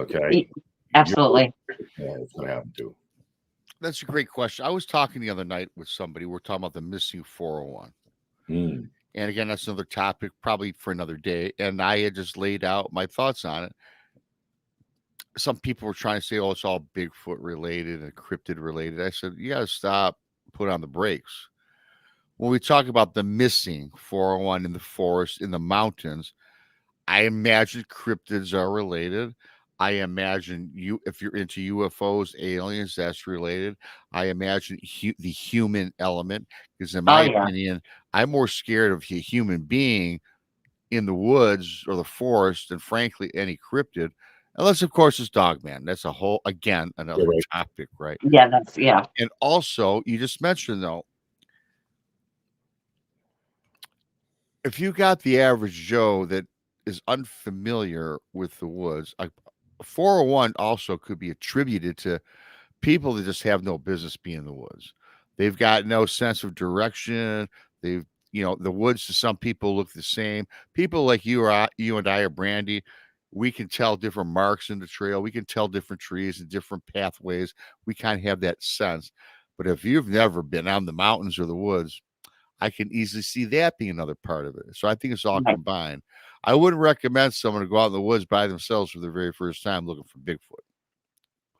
Okay. Absolutely. Yeah, it's going to happen too. That's a great question. I was talking the other night with somebody. We're talking about the missing 401. And again, that's another topic, probably for another day. And I had just laid out my thoughts on it. Some people were trying to say, oh, it's all Bigfoot related and cryptid related. I said, you got to stop, put on the brakes. When we talk about the missing 401 in the forest, in the mountains, I imagine cryptids are related. I imagine if you're into UFOs, aliens, that's related. I imagine the human element, because in my opinion, I'm more scared of a human being in the woods or the forest than, frankly, any cryptid. Unless, of course, it's Dogman. That's another topic, right? Yeah. And also, you just mentioned, though, if you got the average Joe that is unfamiliar with the woods, 401 also could be attributed to people that just have no business being in the woods. They've got no sense of direction. The woods to some people look the same. People like you and I or BRANDI, we can tell different marks in the trail. We can tell different trees and different pathways. We kind of have that sense. But if you've never been on the mountains or the woods, I can easily see that being another part of it. So I think it's all Right. combined. I wouldn't recommend someone to go out in the woods by themselves for the very first time looking for Bigfoot.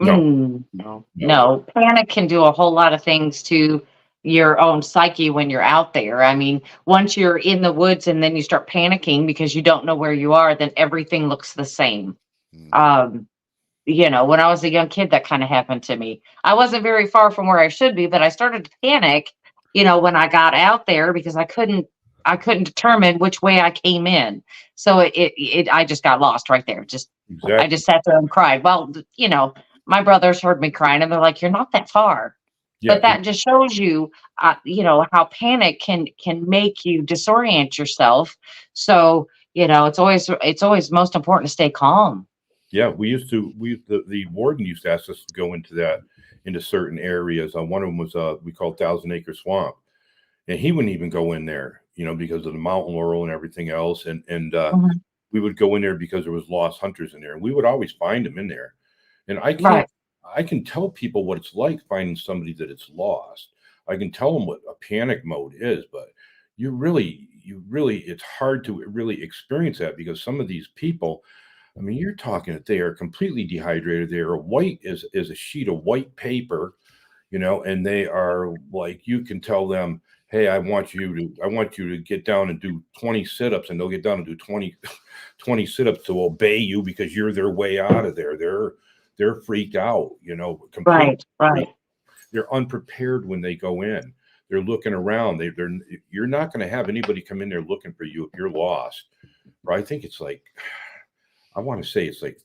No. No. No. Panic can do a whole lot of things to your own psyche when you're out there. I mean, once you're in the woods and then you start panicking because you don't know where you are, then everything looks the same. Mhm. When I was a young kid, that kind of happened to me. I wasn't very far from where I should be, but I started to panic, when I got out there because I couldn't determine which way I came in. So I just got lost right there. I Exactly. just sat there and cried. Well, my brothers heard me crying and they're like, "You're not that far." Yeah. But that just shows you, how panic can make you disorient yourself. So, it's always most important to stay calm. Yeah, the warden used to ask us to go into certain areas. One of them was we called 1,000 Acre Swamp, and he wouldn't even go in there, because of the mountain laurel and everything else. And Mhm. we would go in there because there was lost hunters in there, and we would always find them in there. And Right. I can tell people what it's like finding somebody that it's lost. I can tell them what a panic mode is, but you really, it's hard to really experience that because some of these people, I mean, you're talking that they are completely dehydrated. They are white as a sheet of white paper, and they are like, you can tell them, hey, I want you to get down and do 20 sit-ups, and they'll get down and do 20 sit-ups to obey you because you're their way out of there. They're freaked out, completely. Right. They're unprepared when they go in. They're looking around. You're not going to have anybody come in there looking for you if you're lost. Or I think it's like, I want to say it's like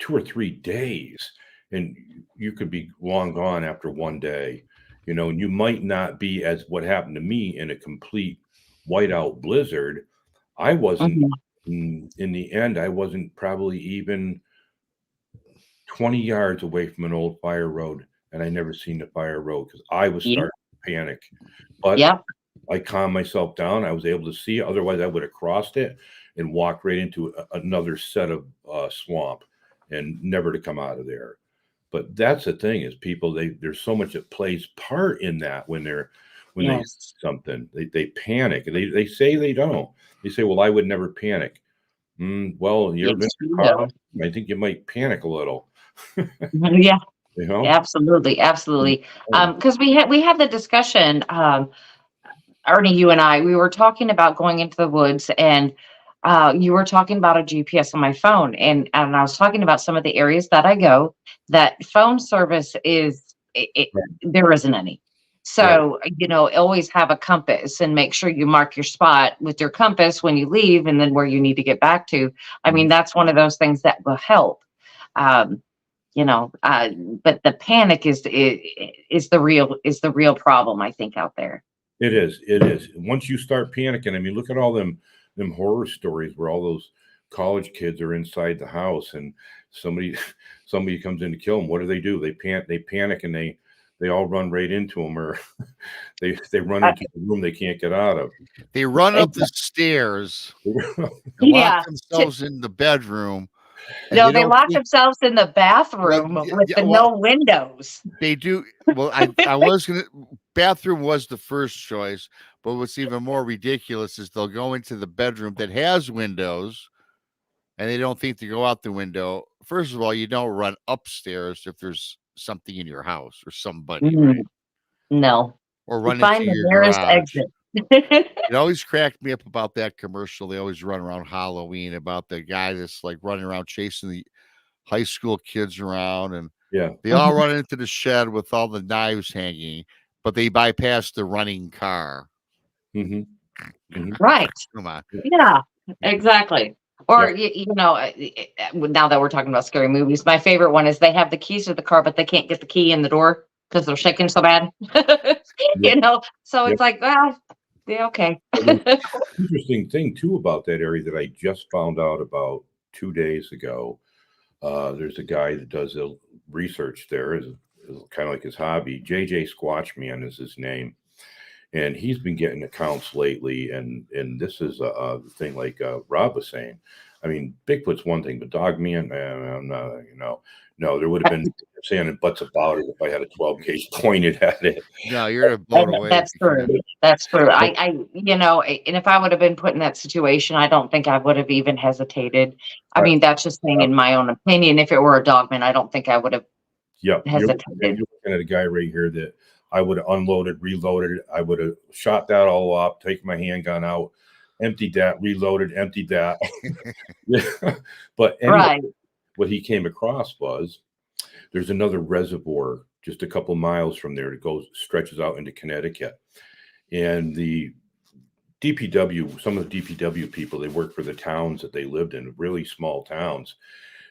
2 or 3 days, and you could be long gone after one day, and you might not be as what happened to me in a complete whiteout blizzard. I wasn't, Mhm. in the end, I wasn't probably even 20 yards away from an old fire road, and I never seen the fire road because I was Yeah. starting to panic. But Yep. I calmed myself down. I was able to see it. Otherwise, I would have crossed it and walked right into another set of swamp and never to come out of there. But that's the thing is people, there's so much that plays part in that when they see Yes. something, they panic. They say they don't. They say, well, I would never panic. Well, you're in Yes, the you car. will. I think you might panic a little, Yeah. you know? Absolutely. Mm, Absolutely. oh, Because we had the discussion. Ernie, you and I, we were talking about going into the woods, and you were talking about a GPS on my phone, and I was talking about some of the areas that I go that phone service right, there isn't any. right. So, always have a compass and make sure you mark your spot with your compass when you leave and then where you need to get back to. I mean, Mhm. that's one of those things that will help. Um, but the panic is the real problem, I think, out there. It is. It is. Once you start panicking, I mean, look at all them horror stories where all those college kids are inside the house and somebody somebody comes in to kill them. What do? They panic and they all run right into them, or they run Uh, into the room they can't get out of. They run up the exa- stairs and lock yeah. themselves in the bedroom, and No, they they don't lock think. themselves in the Well, bathroom with yeah, the well, no windows. they do. Well, I was gonna. Bathroom was the first choice, but what's even more ridiculous is they'll go into the bedroom that has windows, and they don't think to go out the window. First of all, you don't run upstairs if there's something in your house or somebody, right? Mm, no, Or you run into find the your nearest garage. exit. It always cracked me up about that commercial. They always run around Halloween about the guy that's like running around chasing the high school kids around, and Yeah. they all Mhm. run into the shed with all the knives hanging, but they bypass the running car. Hmm. Hmm. Right. Come on. Yeah, exactly. Yeah. Or now that we're talking about scary movies, my favorite one is they have the keys to the car, but they can't get the key in the door because they're shaking so bad. Yep. So Yep. it's like, well, yeah, okay. Well, there's an interesting thing too about that area that I just found out about 2 days ago. There's a guy that does research there, is kind of like his hobby. JJ Squatchman is his name, and he's been getting accounts lately. And this is a thing like Rob was saying. I mean, Bigfoot's one thing, but dog man, I'm not, no, there would have been saying and butts about it if I had a 12 gauge pointed at it. No, you're gonna blow it away. That's true. That's true. And if I would have been put in that situation, I don't think I would have even hesitated. I mean, that's just saying in my own opinion. If it were a dogman, I don't think I would have hesitated. You're looking at a guy right here that I would have unloaded, reloaded. I would have shot that all up, taken my handgun out, emptied that, reloaded, emptied that. But anyway, what he came across was there's another reservoir just a couple miles from there. It stretches out into Connecticut. And the DPW, some of the DPW people, they worked for the towns that they lived in, really small towns.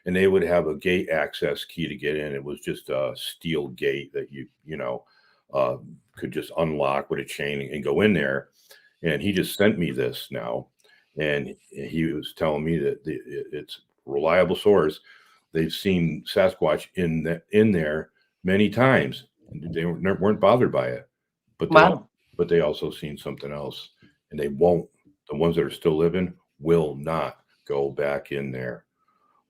And they would have a gate access key to get in. It was just a steel gate that you could just unlock with a chain and go in there. And he just sent me this now. And he was telling me that it's a reliable source. They've seen Sasquatch in there many times. They weren't bothered by it. But they also seen something else. And they won't. The ones that are still living will not go back in there.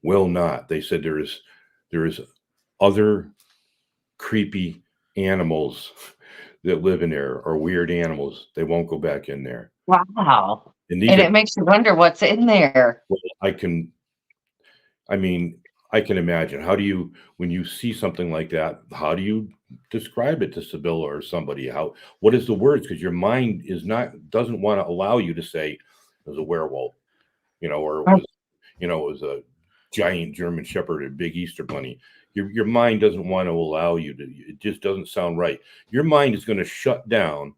Will not. They said there is other creepy animals that live in there, or weird animals. They won't go back in there. Wow. And it makes you wonder what's in there. Well, I can imagine. When you see something like that, how do you describe it to Sibylla or somebody? What is the words? Because your mind doesn't want to allow you to say it was a werewolf, or it was a giant German Shepherd, a big Easter bunny. Your mind doesn't want to allow you to. It just doesn't sound right. Your mind is going to shut down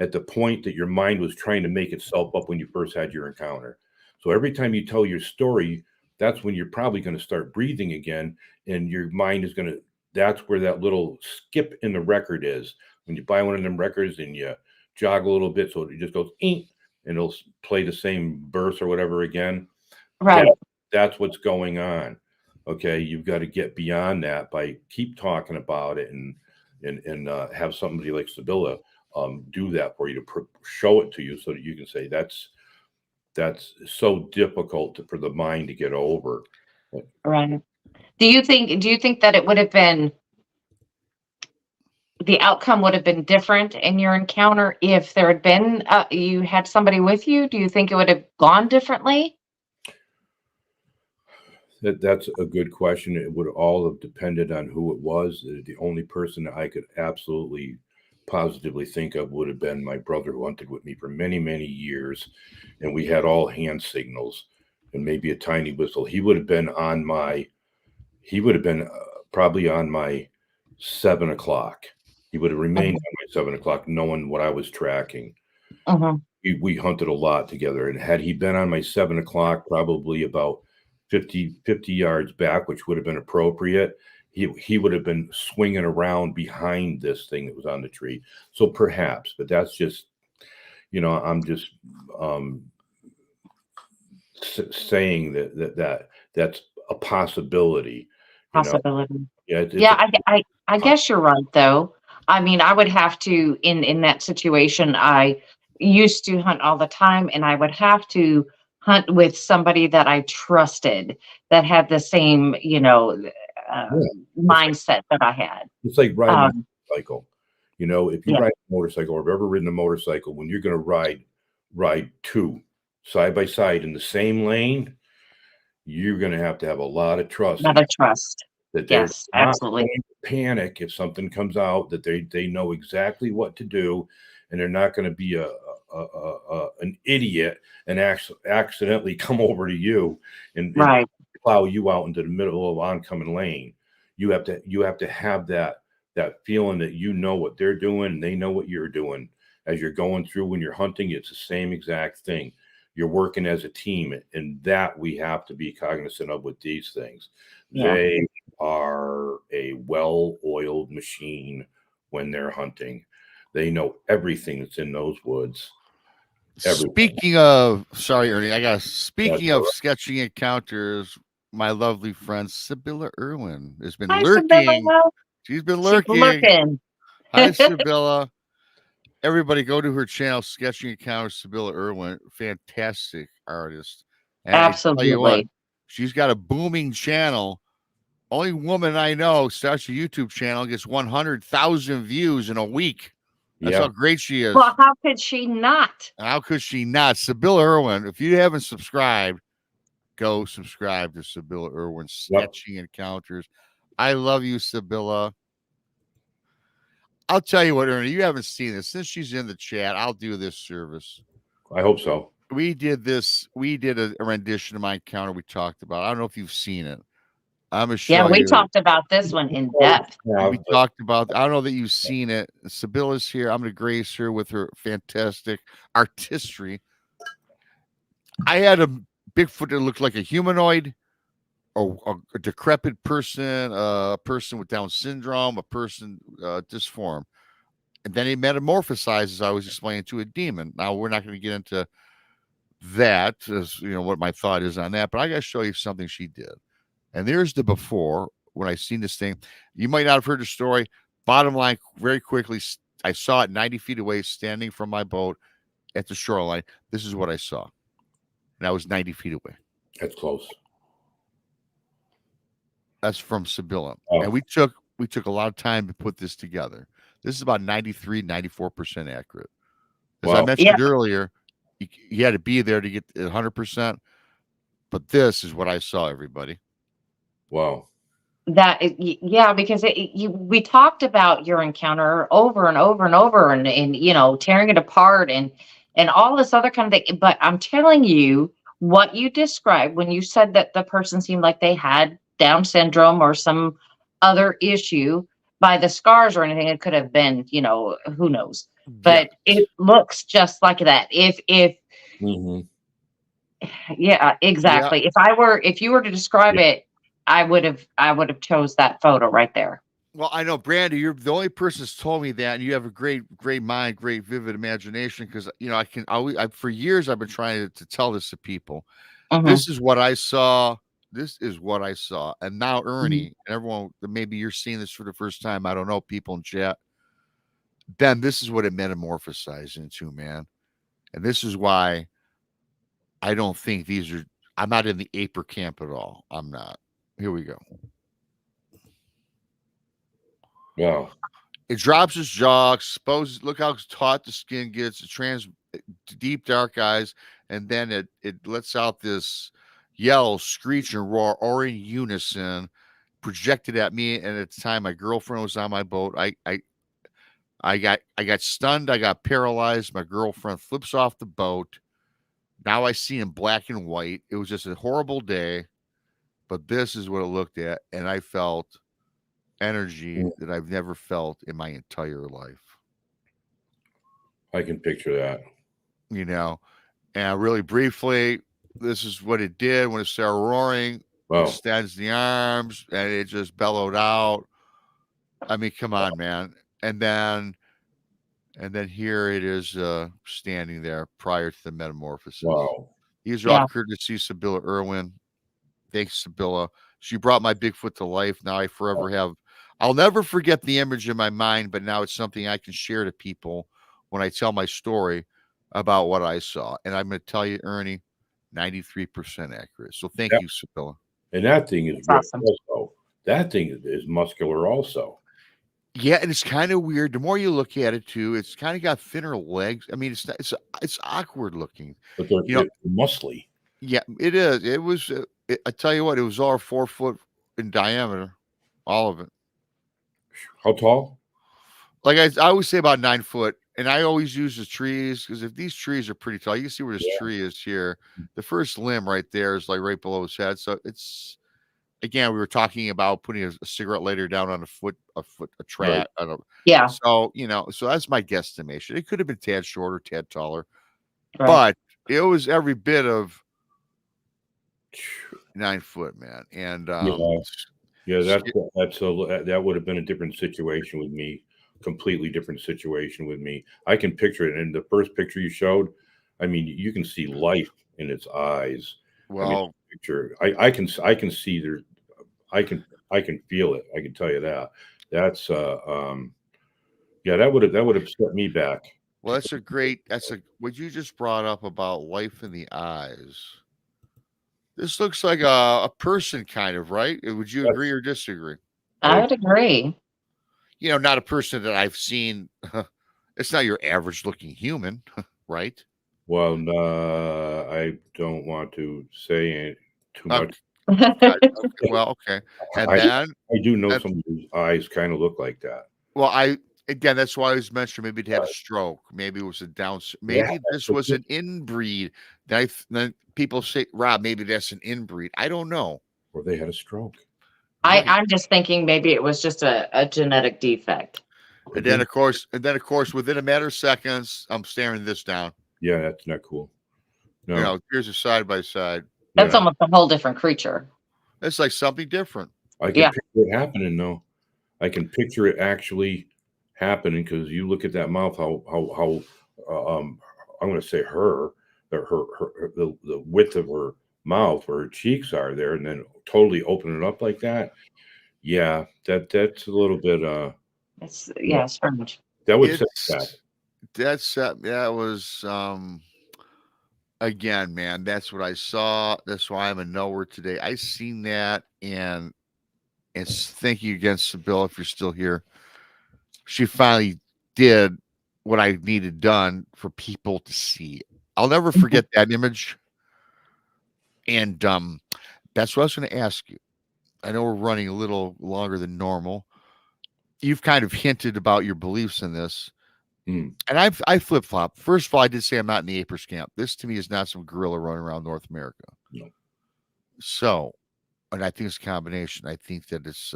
at the point that your mind was trying to make itself up when you first had your encounter. So every time you tell your story, that's when you're probably going to start breathing again, and your mind is going to. That's where that little skip in the record is. When you buy one of them records and you jog a little bit, so it just goes, and it'll play the same verse or whatever again. Right. That's what's going on. Okay, you've got to get beyond that by keep talking about it and have somebody like Sibylla do that for you to show it to you so that you can say that's so difficult for the mind to get over. Right. Do you think that it would have been, the outcome would have been different in your encounter if there had been you had somebody with you? Do you think it would have gone differently? That's a good question. It would all have depended on who it was. The only person that I could absolutely positively think of would have been my brother, who hunted with me for many, many years. And we had all hand signals and maybe a tiny whistle. He would have been probably on my 7 o'clock. He would have remained on my 7 o'clock, knowing what I was tracking. We hunted a lot together. And had he been on my 7 o'clock, probably about 50 yards back, which would have been appropriate, he would have been swinging around behind this thing that was on the tree. So perhaps, but that's just, I'm just saying that's a possibility. I guess you're right, though. I mean, I would have to, in that situation, I used to hunt all the time, and I would have to hunt with somebody that I trusted, that had the same, mindset that I had. It's like riding a motorcycle. If you ride a motorcycle, or have ever ridden a motorcycle, when you're going to ride two side by side in the same lane, you're going to have a lot of trust. That yes, absolutely. Panic if something comes out, that they know exactly what to do, and they're not going to be an idiot and accidentally come over to you and plow you out into the middle of oncoming lane. You have to have that feeling that you know what they're doing and they know what you're doing as you're going through. When you're hunting, it's the same exact thing. You're working as a team, and that we have to be cognizant of with these things. They are a well-oiled machine when they're hunting. They know everything that's in those woods. Everything. Speaking of, sorry, Ernie, speaking of sketching encounters, my lovely friend Sibylla Irwin has been lurking. Sibylla. She's been lurking. Hi, Sibylla. Everybody go to her channel, Sketching Encounters, Sibylla Irwin, fantastic artist. And I tell you what, Absolutely. she's got a booming channel. Only woman I know starts a YouTube channel, gets 100,000 views in a week. That's how great she is. Well, how could she not? How could she not? Sibylla Irwin, if you haven't subscribed, go subscribe to Sibylla Irwin, Sketching Encounters. I love you, Sibylla. I'll tell you what, Ernie, you haven't seen this. Since she's in the chat, I'll do this service. I hope so. We did this. We did a rendition of my encounter we talked about. I don't know if you've seen it. I'm going to show you. Yeah, we talked about this one in depth. We talked about, I don't know that you've seen it. Sibylla's here. I'm going to grace her with her fantastic artistry. I had a Bigfoot that looked like a humanoid, or a decrepit person, a person with Down syndrome, a person dysformed. And then he metamorphosized, as I was explaining, to a demon. Now, we're not going to get into that, as you know, what my thought is on that, but I got to show you something she did. And there's the before when I seen this thing. You might not have heard the story. Bottom line, very quickly, I saw it 90 feet away, standing from my boat at the shoreline. This is what I saw. And I was 90 feet away. That's close. That's from Sibylla. Oh. And we took a lot of time to put this together. This is about 93, 94% accurate. As I mentioned earlier, you had to be there to get 100%. But this is what I saw, everybody. Wow. That is, yeah, because we talked about your encounter over and over and over, and you know, tearing it apart and all this other kind of thing. But I'm telling you, what you described when you said that the person seemed like they had Down syndrome or some other issue, by the scars or anything, it could have been, you know, who knows. But it looks just like that. Mm-hmm. Yeah, exactly. Yeah. If you were to describe it, I would have chose that photo right there. Well, I know, Brandi, you're the only person that's told me that, and you have a great mind, great vivid imagination. Because you know, for years I've been trying to tell this to people. Mm-hmm. This is what I saw. This is what I saw. And now Ernie and everyone, maybe you're seeing this for the first time. I don't know, people in chat. Then this is what it metamorphosized into, man. And this is why I don't think I'm not in the aper camp at all. I'm not. Here we go. Yeah. It drops its jaw, exposes, look how taut the skin gets, deep dark eyes, and then it lets out this yell, screech, and roar, or in unison, projected at me. And at the time, my girlfriend was on my boat. I got stunned. I got paralyzed. My girlfriend flips off the boat. Now I see in black and white. It was just a horrible day, but this is what it looked at, and I felt energy that I've never felt in my entire life. I can picture that. You know, and really briefly, this is what it did when it started roaring. Wow. It extends the arms, and it just bellowed out. I mean, come on, man. And then here it is standing there prior to the metamorphosis. Wow. These are all courtesy Sibylla Irwin. Thanks, Sibylla. She brought my Bigfoot to life. Now I forever have. I'll never forget the image in my mind, but now it's something I can share to people when I tell my story about what I saw. And I'm going to tell you, Ernie, 93% accurate. So thank you, Sibylla. And that thing is awesome. Also. That thing is muscular also. Yeah, and it's kind of weird. The more you look at it, too, it's kind of got thinner legs. I mean, it's awkward looking, but they're muscly. Yeah, it is. It was. I tell you what, it was all 4 foot in diameter, all of it. How tall? Like I always say, about 9 foot. And I always use the trees, because if these trees are pretty tall, you can see where this tree is here. The first limb right there is like right below his head. So it's. Again, we were talking about putting a cigarette lighter down on a trap. Right. Yeah. So, you know, so that's my guesstimation. It could have been tad shorter, tad taller, right. but it was every bit of 9 foot, man. And that would have been a different situation with me, completely different situation with me. I can picture it. And the first picture you showed, I mean, you can see life in its eyes. Well, picture. I can see there. I can feel it. I can tell you that. That's that would have set me back. Well, what you just brought up about life in the eyes. This looks like a person, kind of, right? Would you agree or disagree? I would agree. Not a person that I've seen. It's not your average looking human, right? Well, I don't want to say too much. Okay, well, okay. And then I do know some whose eyes kind of look like that. Well, again, that's why I was mentioning maybe they had a stroke. Maybe it was a down. Maybe this was an inbreed. Then people say, Rob, maybe that's an inbreed. I don't know. Or they had a stroke. I'm just thinking maybe it was just a genetic defect. And then of course, within a matter of seconds, I'm staring this down. Yeah, that's not cool. No. Here's a side by side. That's almost a whole different creature. It's like something different. I can picture it happening, though. I can picture it actually happening because you look at that mouth. How I'm going to say the width of her mouth, where her cheeks are there, and then totally open it up like that. Yeah, that's a little bit. It's strange. That would set that. That was again, man. That's what I saw. That's why I'm a knower today. I seen that, and thank you again, Bill, if you're still here. She finally did what I needed done for people to see. I'll never forget that image. And that's what I was going to ask you. I know we're running a little longer than normal. You've kind of hinted about your beliefs in this. And I flip-flop. First of all, I did say I'm not in the apers camp. This to me is not some gorilla running around North America. No. So, and I think it's a combination. I think that it's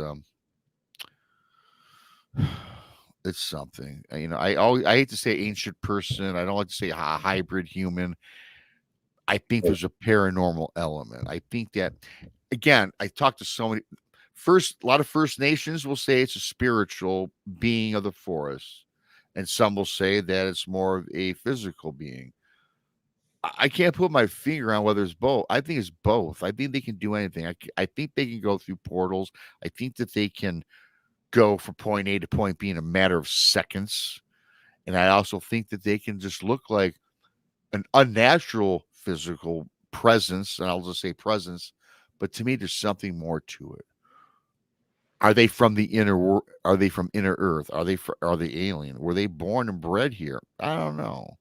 something. I hate to say ancient person. I don't like to say a hybrid human. I think there's a paranormal element. I think that, again, I talked to so many. A lot of First Nations will say it's a spiritual being of the forest. And some will say that it's more of a physical being. I can't put my finger on whether it's both. I think it's both. I think they can do anything. I think they can go through portals. I think that they can go from point A to point B in a matter of seconds. And I also think that they can just look like an unnatural physical presence. And I'll just say presence. But to me, there's something more to it. Are they from the inner? Are they from inner Earth? Are they alien? Were they born and bred here? I don't know.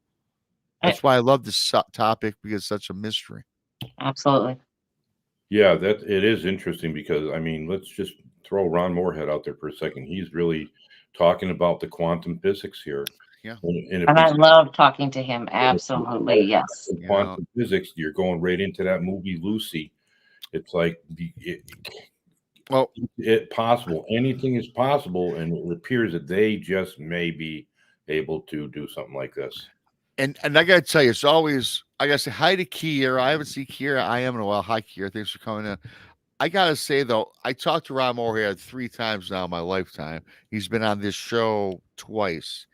That's why I love this topic, because it's such a mystery. Absolutely. Yeah, that it is interesting because let's just throw Ron Moorhead out there for a second. He's really talking about the quantum physics here. Yeah, and I love talking to him. Absolutely, yes. In quantum physics, you're going right into that movie Lucy. It's like possible. Anything is possible, and it appears that they just may be able to do something like this. And I got to tell you, it's always, I got to say hi to Kiera. I haven't seen Kiera. I am in a while. Hi, Kiera. Thanks for coming in. I got to say, though, I talked to Ron Moorhead 3 times now in my lifetime. He's been on this show twice.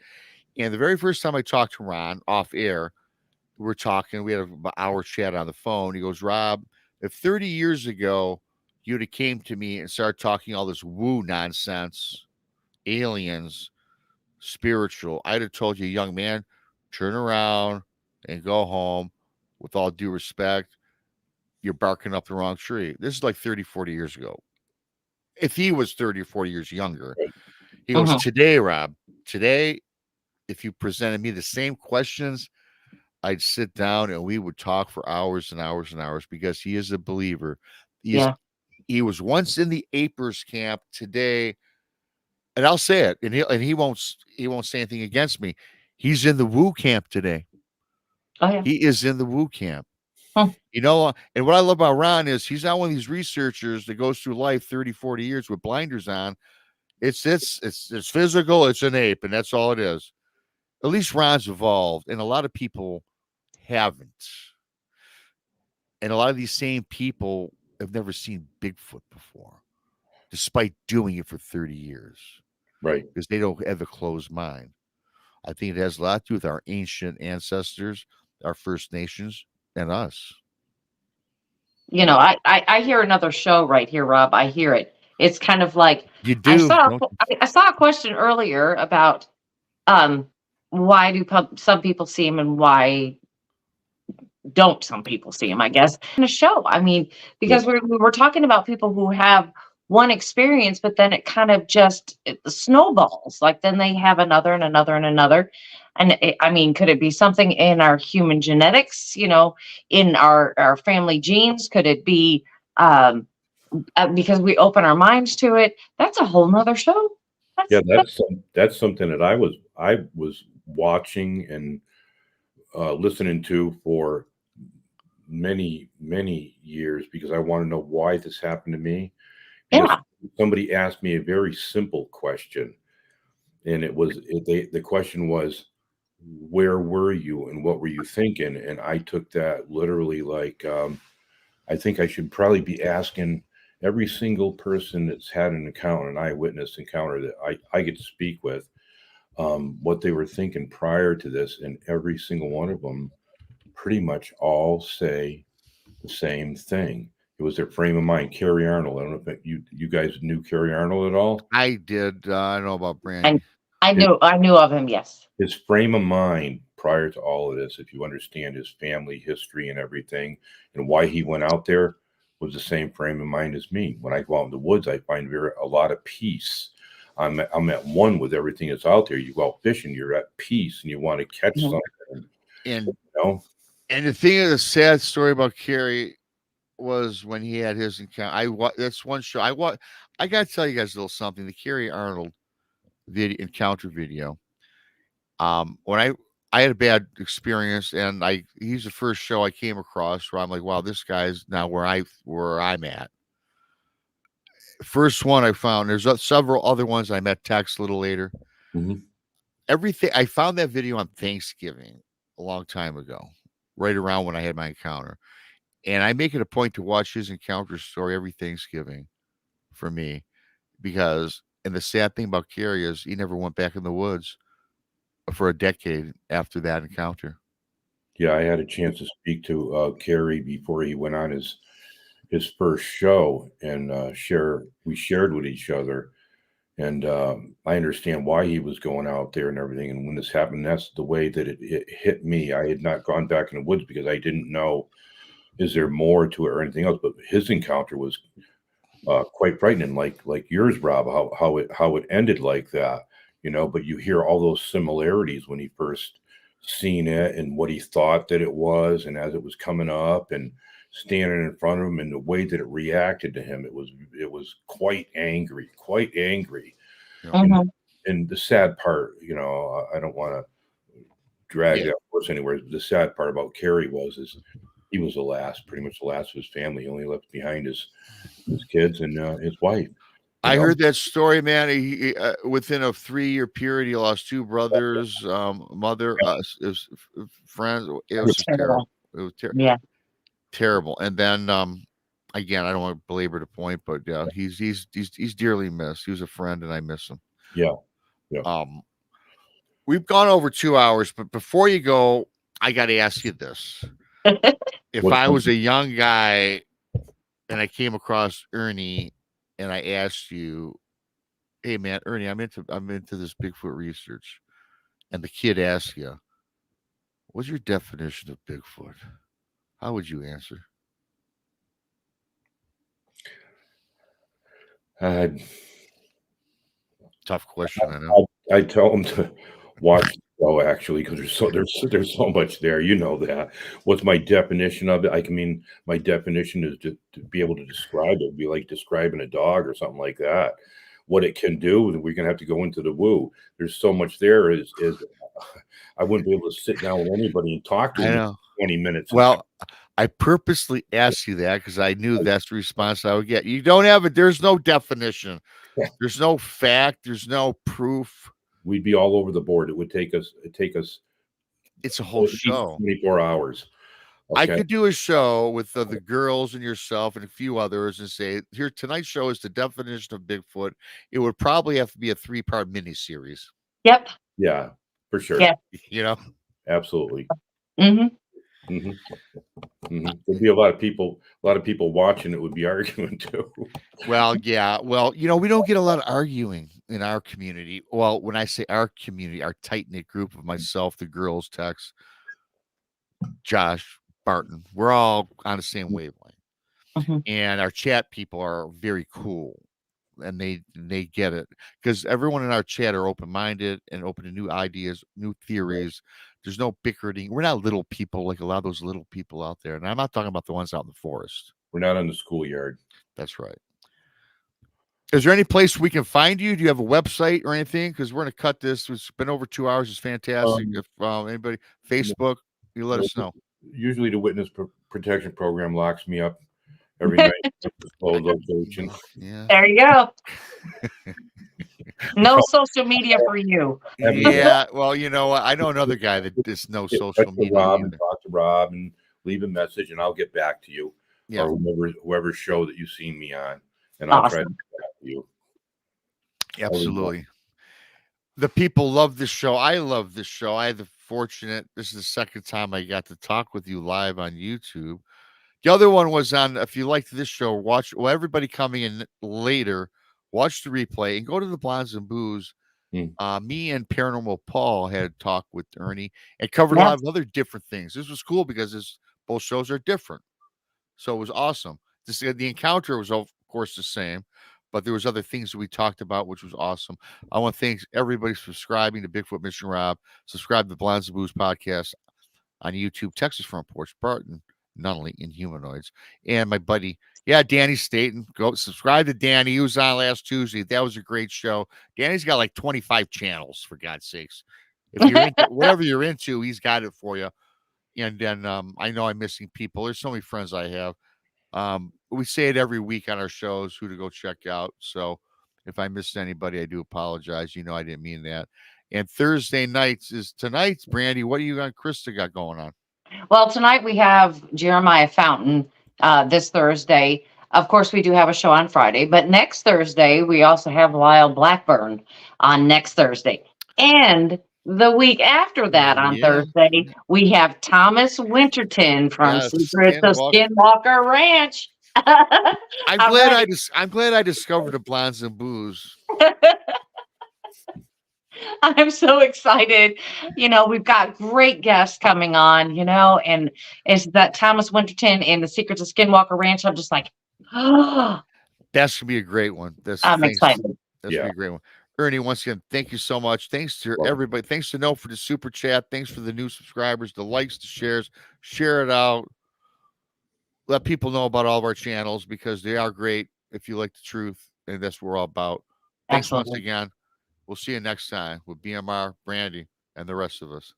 And the very first time I talked to Ron off air, we were talking. We had an hour chat on the phone. He goes, Rob, if 30 years ago, you'd have came to me and started talking all this woo nonsense, aliens, spiritual, I'd have told you, young man, turn around and go home. With all due respect, you're barking up the wrong tree. This is like 30, 40 years ago. If he was 30 or 40 years younger, he goes, today, Rob, if you presented me the same questions, I'd sit down and we would talk for hours and hours and hours, because he is a believer. He was once in the apers camp. Today, and I'll say it, and he won't say anything against me. He's in the woo camp today. Oh, yeah. He is in the woo camp. And what I love about Ron is he's not one of these researchers that goes through life 30, 40 years with blinders on. It's physical, it's an ape, and that's all it is. At least Ron's evolved, and a lot of people haven't. And a lot of these same people have never seen Bigfoot before, despite doing it for 30 years. Right. Because they don't have a closed mind. I think it has a lot to do with our ancient ancestors, our First Nations, and us. I hear another show right here, Rob. I hear it. It's kind of like you do. I saw a question earlier about why do some people see him and why don't some people see him, I guess, in a show. I mean, because we're talking about people who have one experience, but then it kind of just snowballs. Like then they have another and another and another. And I mean, could it be something in our human genetics, in our family genes? Could it be because we open our minds to it? That's a whole nother show. That's something that I was watching and listening to for many years because I want to know why this happened to me. Because somebody asked me a very simple question, and the question was, where were you and what were you thinking? And I took that literally like I think I should probably be asking every single person that's had an encounter, an eyewitness encounter that I get to speak with, what they were thinking prior to this, and every single one of them pretty much all say the same thing. It was their frame of mind. Carrie Arnold. I don't know if you guys knew Carrie Arnold at all. I did. I know about Brandy. I knew of him. Yes. His frame of mind prior to all of this, if you understand his family history and everything, and why he went out there, was the same frame of mind as me. When I go out in the woods, I find a lot of peace. I'm at one with everything that's out there. You go out fishing, you're at peace, and you want to catch something. And the thing of the sad story about Carrie was when he had his encounter. That's one show I got to tell you guys a little something. The Carrie Arnold encounter video. When I had a bad experience, and he's the first show I came across where I'm like, wow, this guy's now where I'm at. First one I found. There's several other ones I met text a little later. Mm-hmm. Everything I found that video on Thanksgiving a long time ago, right around when I had my encounter. And I make it a point to watch his encounter story every Thanksgiving for me, because, and the sad thing about Carrie is he never went back in the woods for a decade after that encounter. Yeah, I had a chance to speak to Carrie before he went on his first show, and we shared with each other. And I understand why he was going out there and everything. And when this happened, that's the way that it hit me. I had not gone back in the woods because I didn't know, is there more to it or anything else? But his encounter was quite frightening, like yours, Rob, how it ended like that, but you hear all those similarities when he first seen it and what he thought that it was. And as it was coming up and standing in front of him, and the way that it reacted to him, it was quite angry. Mm-hmm. And the sad part, I don't want to drag that horse anywhere. The sad part about Carrie is he was pretty much the last of his family. He only left behind his kids and his wife. I heard that story, man. He within a 3-year period, he lost 2 brothers, mother, his friends. It was just terrible. It was terrible. Yeah. Terrible. And then again, I don't want to belabor the point, but he's dearly missed. He was a friend, and I miss him. Yeah. We've gone over 2 hours, but before you go, I got to ask you this: if I was a young guy and I came across Ernie and I asked you, "Hey, man, Ernie, I'm into this Bigfoot research," and the kid asks you, "What's your definition of Bigfoot?" How would you answer? Tough question, I know. I tell them to watch the show, actually, because there's so much there. You know that. What's my definition of it? My definition is to be able to describe it. It'd be like describing a dog or something like that. What it can do, we're gonna have to go into the woo. There's so much there. Is I wouldn't be able to sit down with anybody and talk to them 20 minutes. Well, I purposely asked you that because I knew that's the response I would get. You don't have it. There's no definition. There's no fact. There's no proof. We'd be all over the board. It would take us. It's a whole show. 24 hours. Okay. I could do a show with the girls and yourself and a few others and say, here, tonight's show is the definition of Bigfoot. It would probably have to be a 3-part miniseries. Yep. Yeah, for sure. Yeah. Absolutely. Mm-hmm. Mm-hmm. Mm-hmm. There'd be a lot of people watching. It would be arguing too. Well, yeah. Well, we don't get a lot of arguing in our community. Well, when I say our community, our tight knit group of myself, the girls, Tex, Josh, Barton, we're all on the same wavelength. Mhm. And our chat people are very cool, and they get it because everyone in our chat are open minded and open to new ideas, new theories. There's no bickering. We're not little people like a lot of those little people out there, and I'm not talking about the ones out in the forest. We're not on the schoolyard. That's right. Is there any place we can find you? Do you have a website or anything? Because we're going to cut this. It's been over 2 hours. It's fantastic. If anybody, Facebook, you let us know. Usually, the witness protection program locks me up every night. Location. Yeah. There you go. No social media for you. Yeah. Well, you know what? I know another guy that does no social media. Rob either. and talk to Rob and leave a message, and I'll get back to you. Yeah. Or whoever show that you've seen me on, and I'll try to get back to you. Absolutely. The people love this show. I love this show. I had the fortunate. This is the second time I got to talk with you live on YouTube. The other one was on. If you liked this show, watch. Well, everybody coming in later, watch the replay and go to the Blondes and Booze. Me and Paranormal Paul had talked with Ernie and covered a lot of other different things. This was cool because both shows are different, so it was awesome. The encounter was of course the same, but there was other things that we talked about, which was awesome. I want to thank everybody for subscribing to Bigfoot Mission Rob. Subscribe to the Blondes and Booze podcast on YouTube, Texas Front Porch, Barton, Nunnally, and Humanoids. And my buddy, Danny Staten. Go subscribe to Danny. He was on last Tuesday. That was a great show. Danny's got like 25 channels, for God's sakes. If you're into whatever you're into, he's got it for you. And then I know I'm missing people. There's so many friends I have. We say it every week on our shows who to go check out. So if I missed anybody, I do apologize. You know, I didn't mean that. And Thursday nights is tonight's Brandy. What do you got, Krista, got going on? Well, tonight we have Jeremiah Fountain this Thursday. Of course, we do have a show on Friday, but next Thursday, we also have Lyle Blackburn on next Thursday. And the week after that, on Thursday, we have Thomas Winterton from Secrets of Skinwalker Ranch. I'm glad I discovered the Blondes and Booze. I'm so excited. We've got great guests coming on, and it's that Thomas Winterton and the Secrets of Skinwalker Ranch. I'm just like, oh. That's going to be a great one. I'm excited. That's going to be a great one. Ernie, once again, thank you so much. Thanks to everybody. Thanks to No for the super chat. Thanks for the new subscribers, the likes, the shares. Share it out. Let people know about all of our channels because they are great if you like the truth, and that's what we're all about. Thanks once again. We'll see you next time with BMR, BRANDI, and the rest of us.